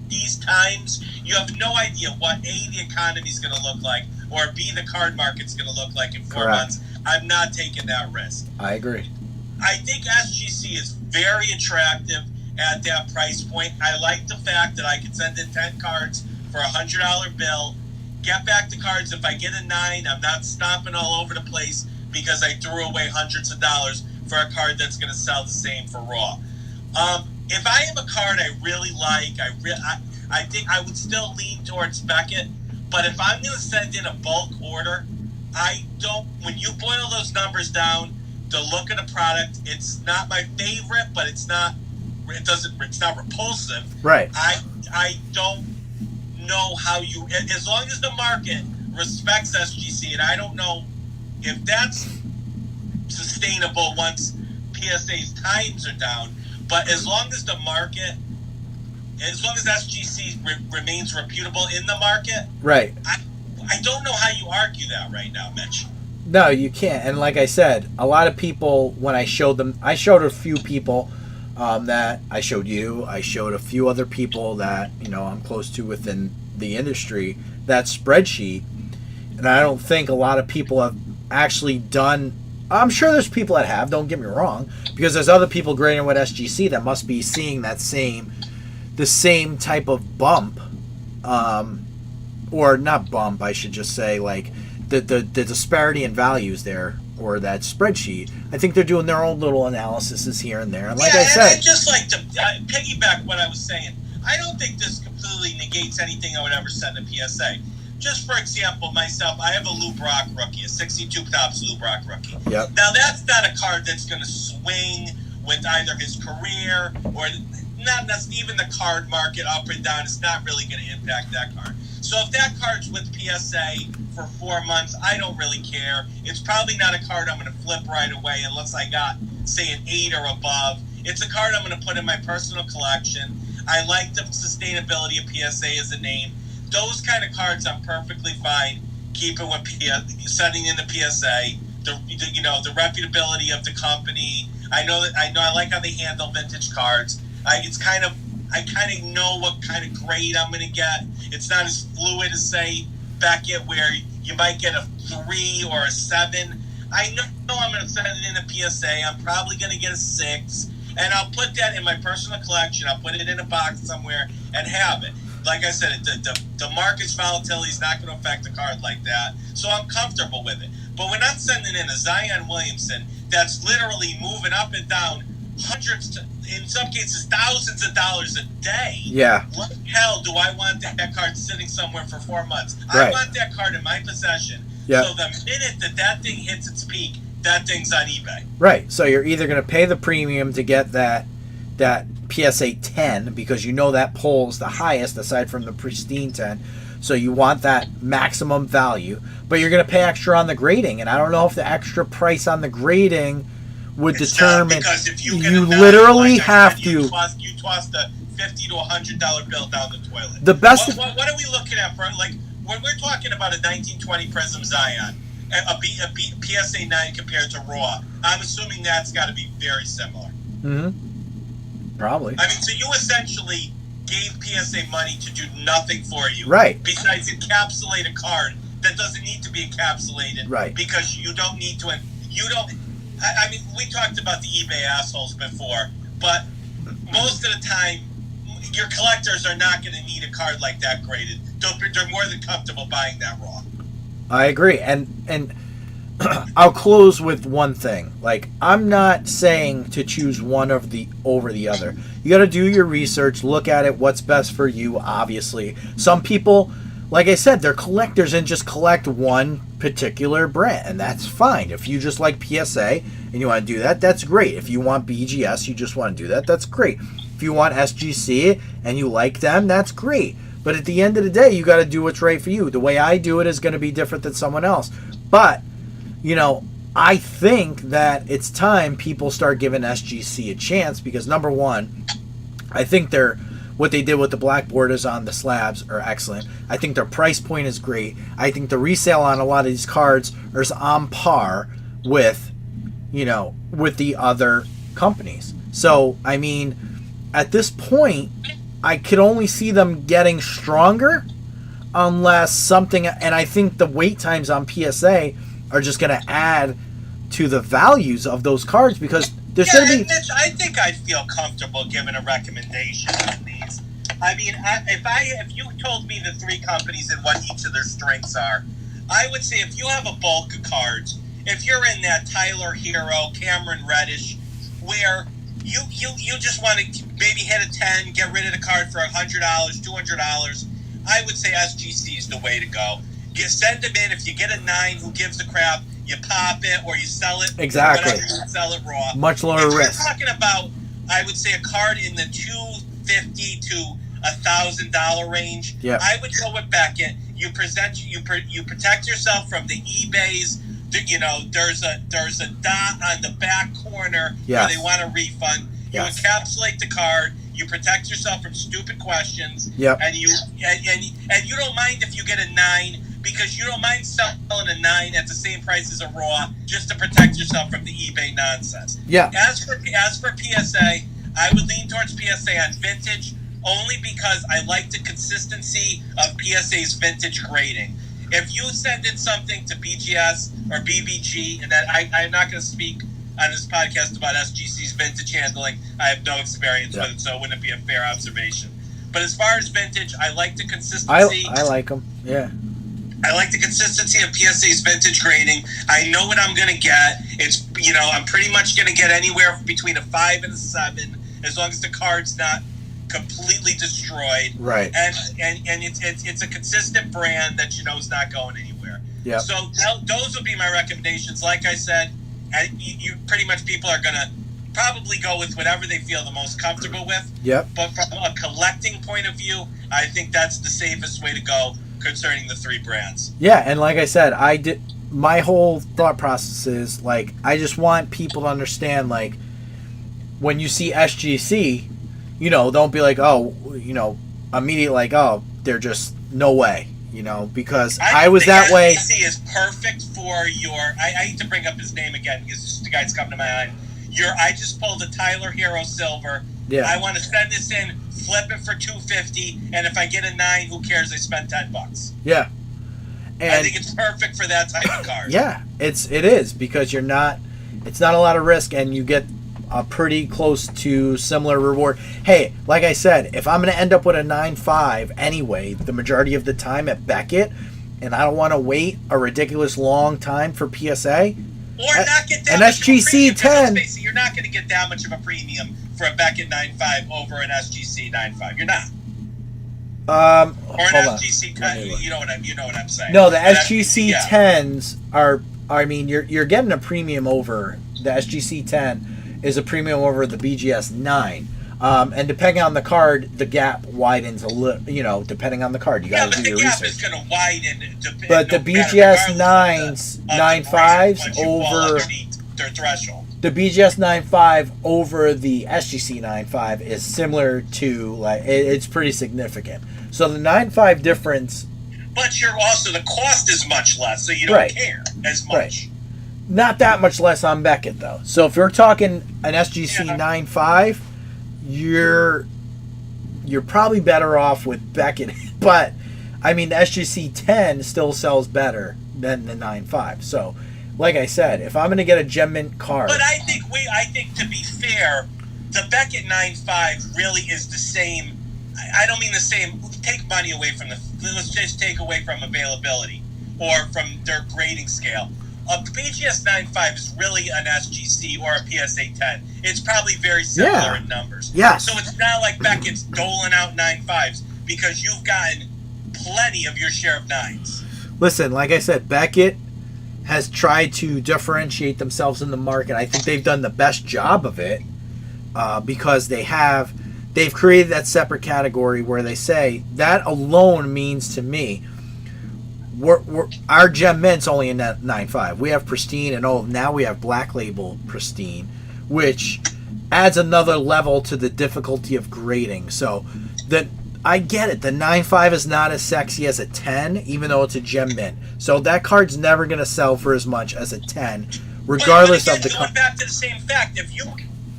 these times, you have no idea what A, the economy is going to look like, or B, the card market's going to look like in 4 months. I'm not taking that risk. I agree. I think SGC is very attractive at that price point. I like the fact that I can send in 10 cards for a $100 bill, get back the cards. If I get a 9, I'm not stomping all over the place because I threw away hundreds of dollars for a card that's going to sell the same for raw. If I have a card I really like, I think I would still lean towards Beckett. But if I'm going to send in a bulk order, when you boil those numbers down, the look of the product, it's not my favorite, but it's not repulsive. Right. I don't know how you, as long as the market respects SGC, and I don't know if that's sustainable once PSA's times are down, but as long as the market, as long as SGC remains reputable in the market, right. I don't know how you argue that right now, Mitch. No, you can't. And like I said, a lot of people, when I showed them, I showed a few people that I showed you. I showed a few other people that, I'm close to within the industry, that spreadsheet. And I don't think a lot of people have actually done. I'm sure there's people that have, don't get me wrong, because there's other people grading with SGC that must be seeing the same type of bump, or not bump, I should just say, like the disparity in values there or that spreadsheet. I think they're doing their own little analyses here and there. And like yeah, I said, I'd just like to piggyback what I was saying. I don't think this completely negates anything I would ever send a PSA. Just for example, myself, I have a Lou Brock rookie, a 62 Topps Lou Brock rookie. Yep. Now, that's not a card that's going to swing with either his career or not even the card market up and down. It's not really going to impact that card. So if that card's with PSA for 4 months, I don't really care. It's probably not a card I'm going to flip right away unless I got, say, an 8 or above. It's a card I'm going to put in my personal collection. I like the sustainability of PSA as a name. Those kind of cards I'm perfectly fine keeping with sending in the PSA. The reputability of the company. I like how they handle vintage cards. I kind of know what kind of grade I'm going to get. It's not as fluid as, say, Beckett, where you might get a 3 or a 7. I know I'm going to send it in a PSA. I'm probably going to get a 6. And I'll put that in my personal collection. I'll put it in a box somewhere and have it. Like I said, the market's volatility is not going to affect a card like that. So I'm comfortable with it. But we're not sending in a Zion Williamson that's literally moving up and down hundreds, in some cases, thousands of dollars a day. Yeah. What the hell do I want that card sitting somewhere for 4 months? Right. I want that card in my possession. Yeah. So the minute that thing hits its peak, that thing's on eBay. Right. So you're either going to pay the premium to get that PSA 10 because you know that pulls the highest aside from the pristine 10. So you want that maximum value, but you're going to pay extra on the grading. And I don't know if the extra price on the grading would determine. Because if you literally have to. You toss the $50 to $100 bill down the toilet. The best. What are we looking at for? Like when we're talking about a 1920 Prism Zion, a PSA 9 compared to Raw, I'm assuming that's got to be very similar. Mm-hmm. Probably. I mean, so you essentially gave PSA money to do nothing for you, right? Besides encapsulate a card that doesn't need to be encapsulated, right? Because you don't need to. You don't. I mean, we talked about the eBay assholes before, but most of the time, your collectors are not going to need a card like that graded. They're more than comfortable buying that raw. I agree, and I'll close with one thing. Like, I'm not saying to choose one over the other. You got to do your research, look at it, what's best for you. Obviously, some people, like I said, they're collectors and just collect one particular brand, and that's fine. If you just like PSA and you want to do that, that's great. If you want BGS, you just want to do that, that's great. If you want SGC and you like them, that's great. But at the end of the day, you got to do what's right for you. The way I do it is going to be different than someone else. But, I think that it's time people start giving SGC a chance because, number one, I think what they did with the blackboard is on the slabs are excellent. I think their price point is great. I think the resale on a lot of these cards is on par with, with the other companies. So, I mean, at this point, I could only see them getting stronger unless something, and I think the wait times on PSA are just going to add to the values of those cards because there's going to be. Mitch, I think I'd feel comfortable giving a recommendation on these. I mean, if you told me the three companies and what each of their strengths are, I would say if you have a bulk of cards, if you're in that Tyler Hero, Cameron Reddish, where you just want to maybe hit a 10, get rid of the card for $100, $200, I would say SGC is the way to go. Send them in. If you get a 9, who gives a crap? You pop it or you sell it. Exactly. Whatever, you sell it raw. Much lower if risk. You're talking about, I would say, a card in the $250 to $1,000 range. Yeah. I would go with Beckett. You protect yourself from the eBays. There's a dot on the back corner where they want a refund. You encapsulate the card. You protect yourself from stupid questions. Yep. And you don't mind if you get a 9 because you don't mind selling a 9 at the same price as a raw just to protect yourself from the eBay nonsense. Yeah. As for PSA, I would lean towards PSA on vintage only because I like the consistency of PSA's vintage grading. If you send in something to BGS or BBG, and that I'm not going to speak on this podcast about SGC's vintage handling. I have no experience with it, so it wouldn't be a fair observation. But as far as vintage, I like the consistency. I like them, yeah. I like the consistency of PSA's vintage grading. I know what I'm going to get. It's, I'm pretty much going to get anywhere between a 5 and a 7, as long as the card's not completely destroyed. Right. And it's a consistent brand that you know is not going anywhere. Yeah. So those would be my recommendations. Like I said, you pretty much people are going to probably go with whatever they feel the most comfortable with. Yep. But from a collecting point of view, I think that's the safest way to go concerning the 3 brands. Yeah, and like I said, my whole thought process is, like, I just want people to understand, like, when you see SGC, don't be like, oh, immediately like, oh, they're just no way, because I was that way. SGC is perfect for your. I need to bring up his name again because it's the guy's coming to my mind. I just pulled a Tyler Hero Silver. Yeah. I want to send this in, flip it for $250, and if I get a 9, who cares? I spent $10. Yeah. And I think it's perfect for that type of card. Yeah, it is because it's not a lot of risk, and you get a pretty close to similar reward. Hey, like I said, if I'm going to end up with a 9.5 anyway, the majority of the time at Beckett, and I don't want to wait a ridiculous long time for PSA, or not get that an much SGC 10. You're not going to get that much of a premium for a Beckett 9.5 over an SGC 9.5. You're not. Or an SGC 10. You know what I'm saying. No, the SGC 10s are. I mean, you're getting a premium over the SGC 10 is a premium over the BGS 9. And depending on the card, the gap widens a little. Depending on the card, you got to do your research. The gap is going to widen. But the BGS 9.5s over their threshold. The BGS 9.5 over the SGC 9.5 is similar to, like, it's pretty significant. So the 9.5 difference. But the cost is much less, so you don't care as much. Right. Not that much less on Beckett, though. So if you're talking an SGC 9.5, you're probably better off with Beckett. But, I mean, the SGC 10 still sells better than the 9.5. So, like I said, if I'm going to get a Gem Mint card. But I think to be fair, the Beckett 9.5 really is the same. I don't mean the same. Take money away from let's just take away from availability or from their grading scale. A BGS 9.5 is really an SGC or a PSA 10. It's probably very similar in numbers. Yes. So it's not like Beckett's doling out 9.5s because you've gotten plenty of your share of 9s. Listen, like I said, Beckett has tried to differentiate themselves in the market. I think they've done the best job of it because they've created that separate category where they say that alone means to me our Gem Mint's only in that 9.5. We have Pristine, and now we have Black Label Pristine, which adds another level to the difficulty of grading. So I get it. The 9.5 is not as sexy as a 10, even though it's a Gem Mint. So that card's never going to sell for as much as a 10, regardless of the going back to the same fact, if you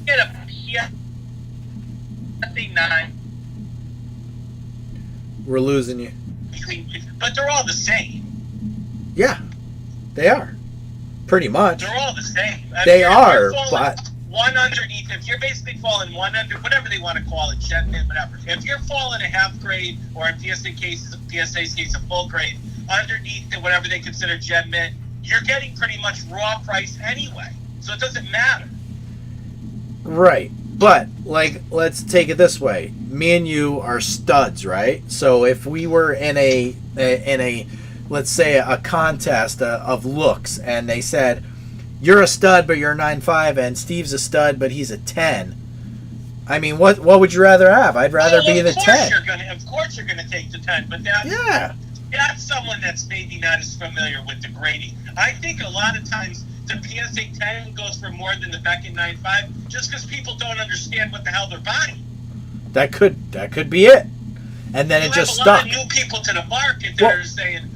get a PSA 9, we're losing you. But they're all the same. Yeah, they are. Pretty much. They're all the same. They are, but one underneath, if you're basically falling one under, whatever they want to call it, Gem Mint, whatever. If you're falling a half grade, or in PSA's case, a full grade, underneath whatever they consider Gem Mint, you're getting pretty much raw price anyway. So it doesn't matter. Right. But, like, let's take it this way. Me and you are studs, right? So if we were in a let's say, a contest of looks, and they said, you're a stud, but you're a 9.5, and Steve's a stud, but he's a 10. I mean, what would you rather have? I'd rather be the 10. Of course you're going to take the 10, but that's someone that's maybe not as familiar with the grading. I think a lot of times the PSA 10 goes for more than the Beckett 9.5 just because people don't understand what the hell they're buying. That could be it. And then it just stuck. You have a lot of new people to the market that are saying,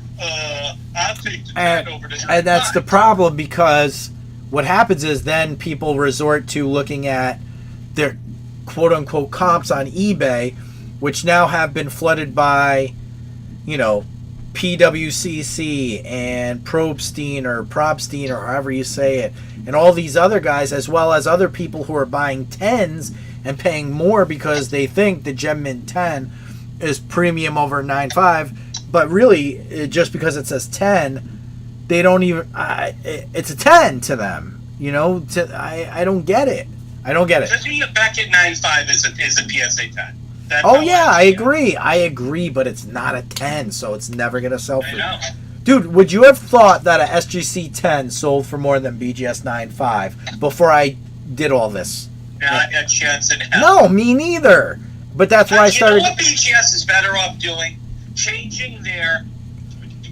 I'll take the 10 over the 9.5. And that's the problem, because what happens is then people resort to looking at their quote-unquote comps on eBay, which now have been flooded by, PWCC and Probstein or Probstein or however you say it, and all these other guys, as well as other people who are buying 10s and paying more because they think the Gem Mint 10 is premium over 9.5, but really, just because it says 10, they don't even. It's a 10 to them. You know, I don't get it. I don't get it. To me, a Beckett 9.5 is a PSA 10. Oh yeah, I agree. I agree, but it's not a 10, so it's never gonna sell for. I know. Dude, would you have thought that a SGC 10 sold for more than BGS 9.5 before I did all this? Not a chance in hell. No, me neither. But that's why I started. You know what BGS is better off doing? Changing their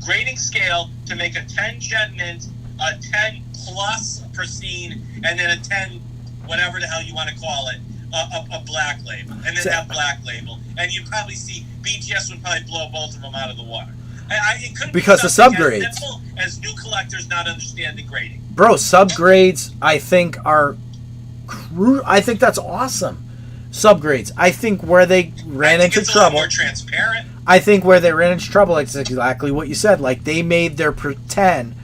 grading scale to make a 10 Gen Mint, a 10 plus pristine, and then a 10, whatever the hell you want to call it, a black label, and then that black label. And you'd probably see BGS would probably blow both of them out of the water. It could because be the subgrades. as simple as new collectors not understanding grading. Bro, subgrades I think are I think that's awesome. Subgrades. I think where they ran into it's trouble. A little more transparent. I think where they ran into trouble, it's exactly what you said. Like they made their pretend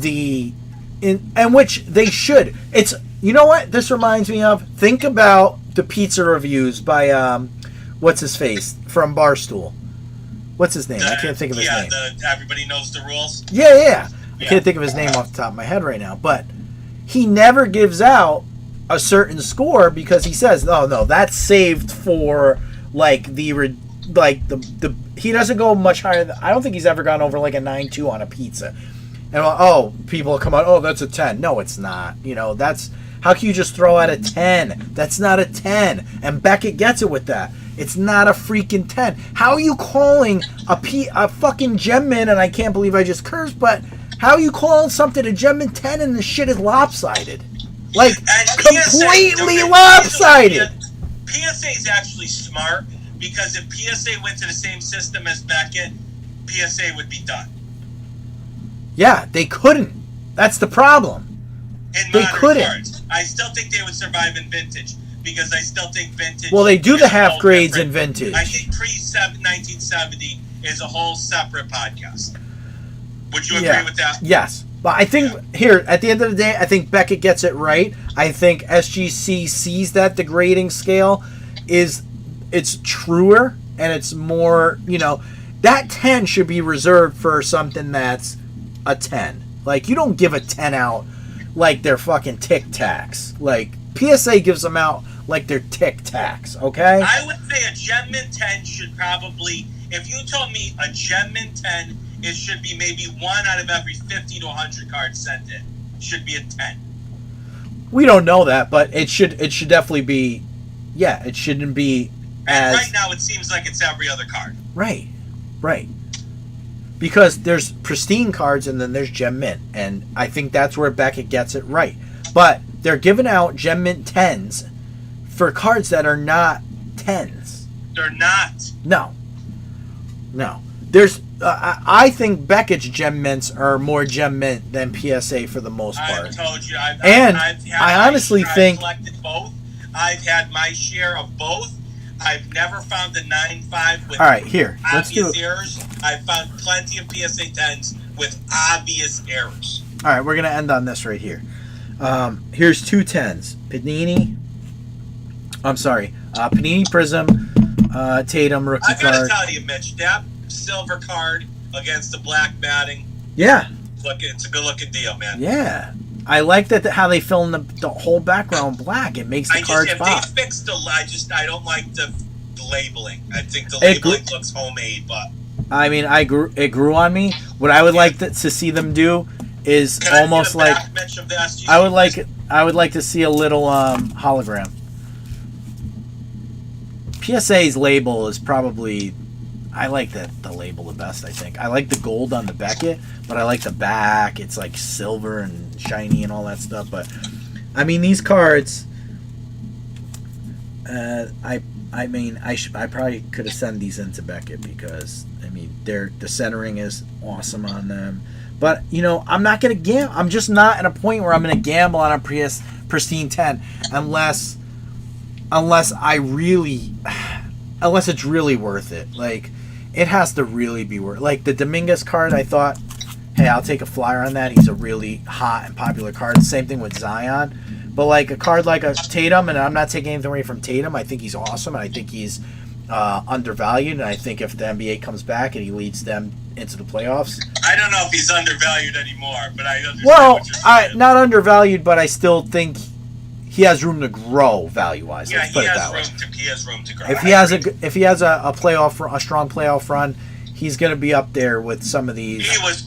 and which they should. It's, you know what this reminds me of? Think about the pizza reviews by what's his face from Barstool. What's his name? I can't think of his name. Everybody knows the rules. Yeah. I can't think of his name off the top of my head right now, but he never gives out a certain score because he says, "Oh no, that's saved for like the he doesn't go much higher. I don't think he's ever gone over like a 9.2 on a pizza." And people come out, "Oh, that's a 10." No, it's not. You know, that's how can you just throw out a 10? That's not a 10. And Beckett gets it with that. It's not a freaking 10. How are you calling a fucking Gem Mint, and I can't believe I just cursed, but how are you calling something a Gem Mint 10 and the shit is lopsided? Like, completely lopsided. PSA is actually smart because if PSA went to the same system as Beckett, PSA would be done. Yeah, they couldn't. That's the problem. They couldn't. Cards. I still think they would survive in vintage because I still think vintage. Well, they do the half grades in vintage. I think pre-1970 is a whole separate podcast. Would you agree with that? Yes. But I think here, at the end of the day, I think Beckett gets it right. I think SGC sees that the grading scale it's truer and it's more, you know, that 10 should be reserved for something that's a 10. Like, you don't give a 10 out like they're fucking Tic Tacs. Like, PSA gives them out like they're Tic Tacs, okay? I would say a Gem Mint 10 should probably, if you told me a Gem Mint 10, it should be maybe 1 out of every 50 to 100 cards sent in. Should be a 10. We don't know that, but it should definitely be, it shouldn't be and right now it seems like it's every other card. Right. Because there's pristine cards and then there's Gem Mint, and I think that's where Beckett gets it right. But they're giving out Gem Mint 10s for cards that are not 10s. They're not. No. There's I think Beckett's Gem Mints are more Gem Mint than PSA for the most part. I've told you. I honestly think I've collected both. I've had my share of both. I've never found a 9.5 with obvious errors. I've found plenty of PSA 10s with obvious errors. All right, we're going to end on this right here. Here's two 10s. Panini Prism, Tatum rookie card. I got to tell you, Mitch, that silver card against the black batting. Yeah. It's a good-looking deal, man. Yeah. I like that how they fill in the whole background black. It makes the cards pop. If they fix I don't like the labeling. I think the labeling looks homemade, but I mean, it grew on me. What I would like to see them do is almost like I would like to see a little hologram. PSA's label is probably, I like the label the best, I think. I like the gold on the Beckett, but I like the back. It's like silver and shiny and all that stuff. But, I mean, these cards, I probably could have sent these into Beckett because, I mean, the centering is awesome on them. But, you know, I'm not going to gamble. I'm just not at a point where I'm going to gamble on a pristine 10 unless it's really worth it. Like, it has to really be worth it. Like, the Dominguez card, I thought, hey, I'll take a flyer on that. He's a really hot and popular card. Same thing with Zion. But, like, a card like a Tatum, and I'm not taking anything away from Tatum. I think he's awesome, and I think he's undervalued, and I think if the NBA comes back and he leads them into the playoffs, I don't know if he's undervalued anymore, but I understand well, what you're saying. not undervalued, but I still think he has room to grow value-wise. Yeah, Let's put he it has that way. he has room to grow. If he has a strong playoff run, he's going to be up there with some of these. He was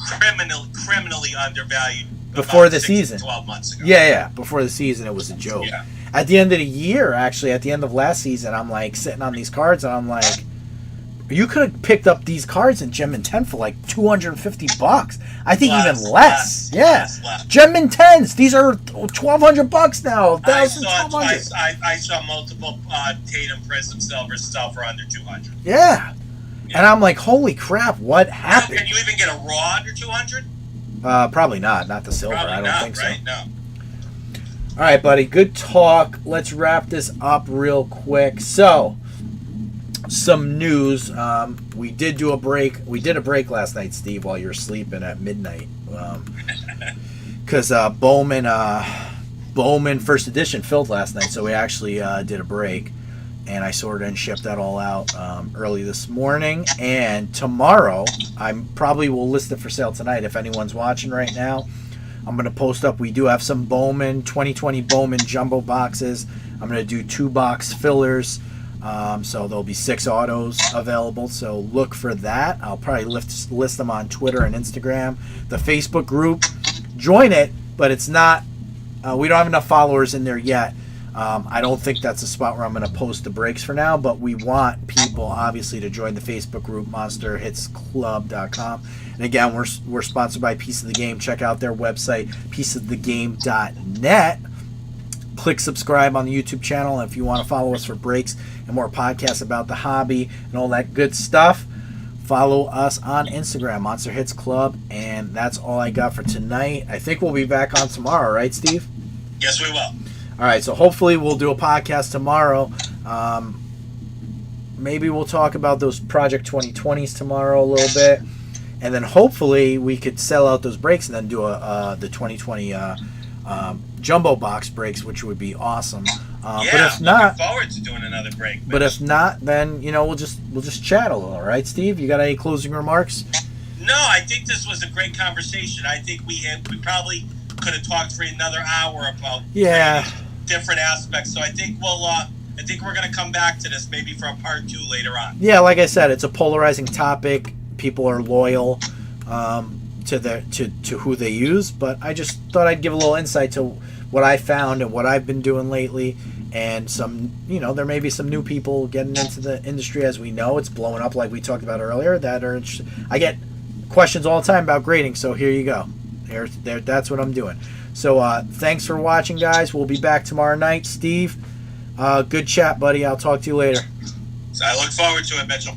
criminally undervalued before about the 6 season. to 12 months ago. Yeah, before the season, it was a joke. Yeah. At the end of the year, actually, at the end of last season, I'm like sitting on these cards, and I'm like, you could have picked up these cards in Gem and 10 for like $250. I think even less. Yeah. Gem and 10s. These are $1,200 now. $1,200. I saw multiple Tatum Prism Silver sell for under 200. Yeah. And I'm like, holy crap, what happened? Can you even get a raw under 200? Probably not. Not the silver. Probably I don't not, think so. right? No. All right, buddy. Good talk. Let's wrap this up real quick. So, some news. We did do a break. We did a break last night, Steve, while you were sleeping at midnight. Because Bowman First Edition filled last night, so we actually did a break. And I sorted and shipped that all out early this morning. And tomorrow, I probably will list it for sale tonight if anyone's watching right now. I'm going to post up. We do have some Bowman 2020 Bowman jumbo boxes. I'm going to do 2-box fillers. So there'll be 6 autos available. So look for that. I'll probably list them on Twitter and Instagram. The Facebook group, join it, but it's not. We don't have enough followers in there yet. I don't think that's a spot where I'm going to post the breaks for now, but we want people, obviously, to join the Facebook group, monsterhitsclub.com. And again, we're sponsored by Piece of the Game. Check out their website, pieceofthegame.net. Click subscribe on the YouTube channel. And if you want to follow us for breaks and more podcasts about the hobby and all that good stuff, follow us on Instagram, Monster Hits Club. And that's all I got for tonight. I think we'll be back on tomorrow, right, Steve? Yes, we will. All right, so hopefully we'll do a podcast tomorrow. Maybe we'll talk about those Project 2020s tomorrow a little bit. And then hopefully we could sell out those breaks and then do the 2020 jumbo box breaks, which would be awesome. But if not, looking forward to doing another break. But if not, then we'll just chat a little, all right, Steve? You got any closing remarks? No, I think this was a great conversation. I think we probably could have talked for another hour about different aspects. So I think we're going to come back to this maybe for a part 2 later on. Yeah, like I said, it's a polarizing topic. People are loyal to who they use, but I just thought I'd give a little insight to what I found and what I've been doing lately, and some, there may be some new people getting into the industry. As we know, it's blowing up, like we talked about earlier, that are interested. I get questions all the time about grading, so here you go. That's what I'm doing. So thanks for watching, guys. We'll be back tomorrow night. Steve, good chat, buddy. I'll talk to you later. So I look forward to it, Mitchell.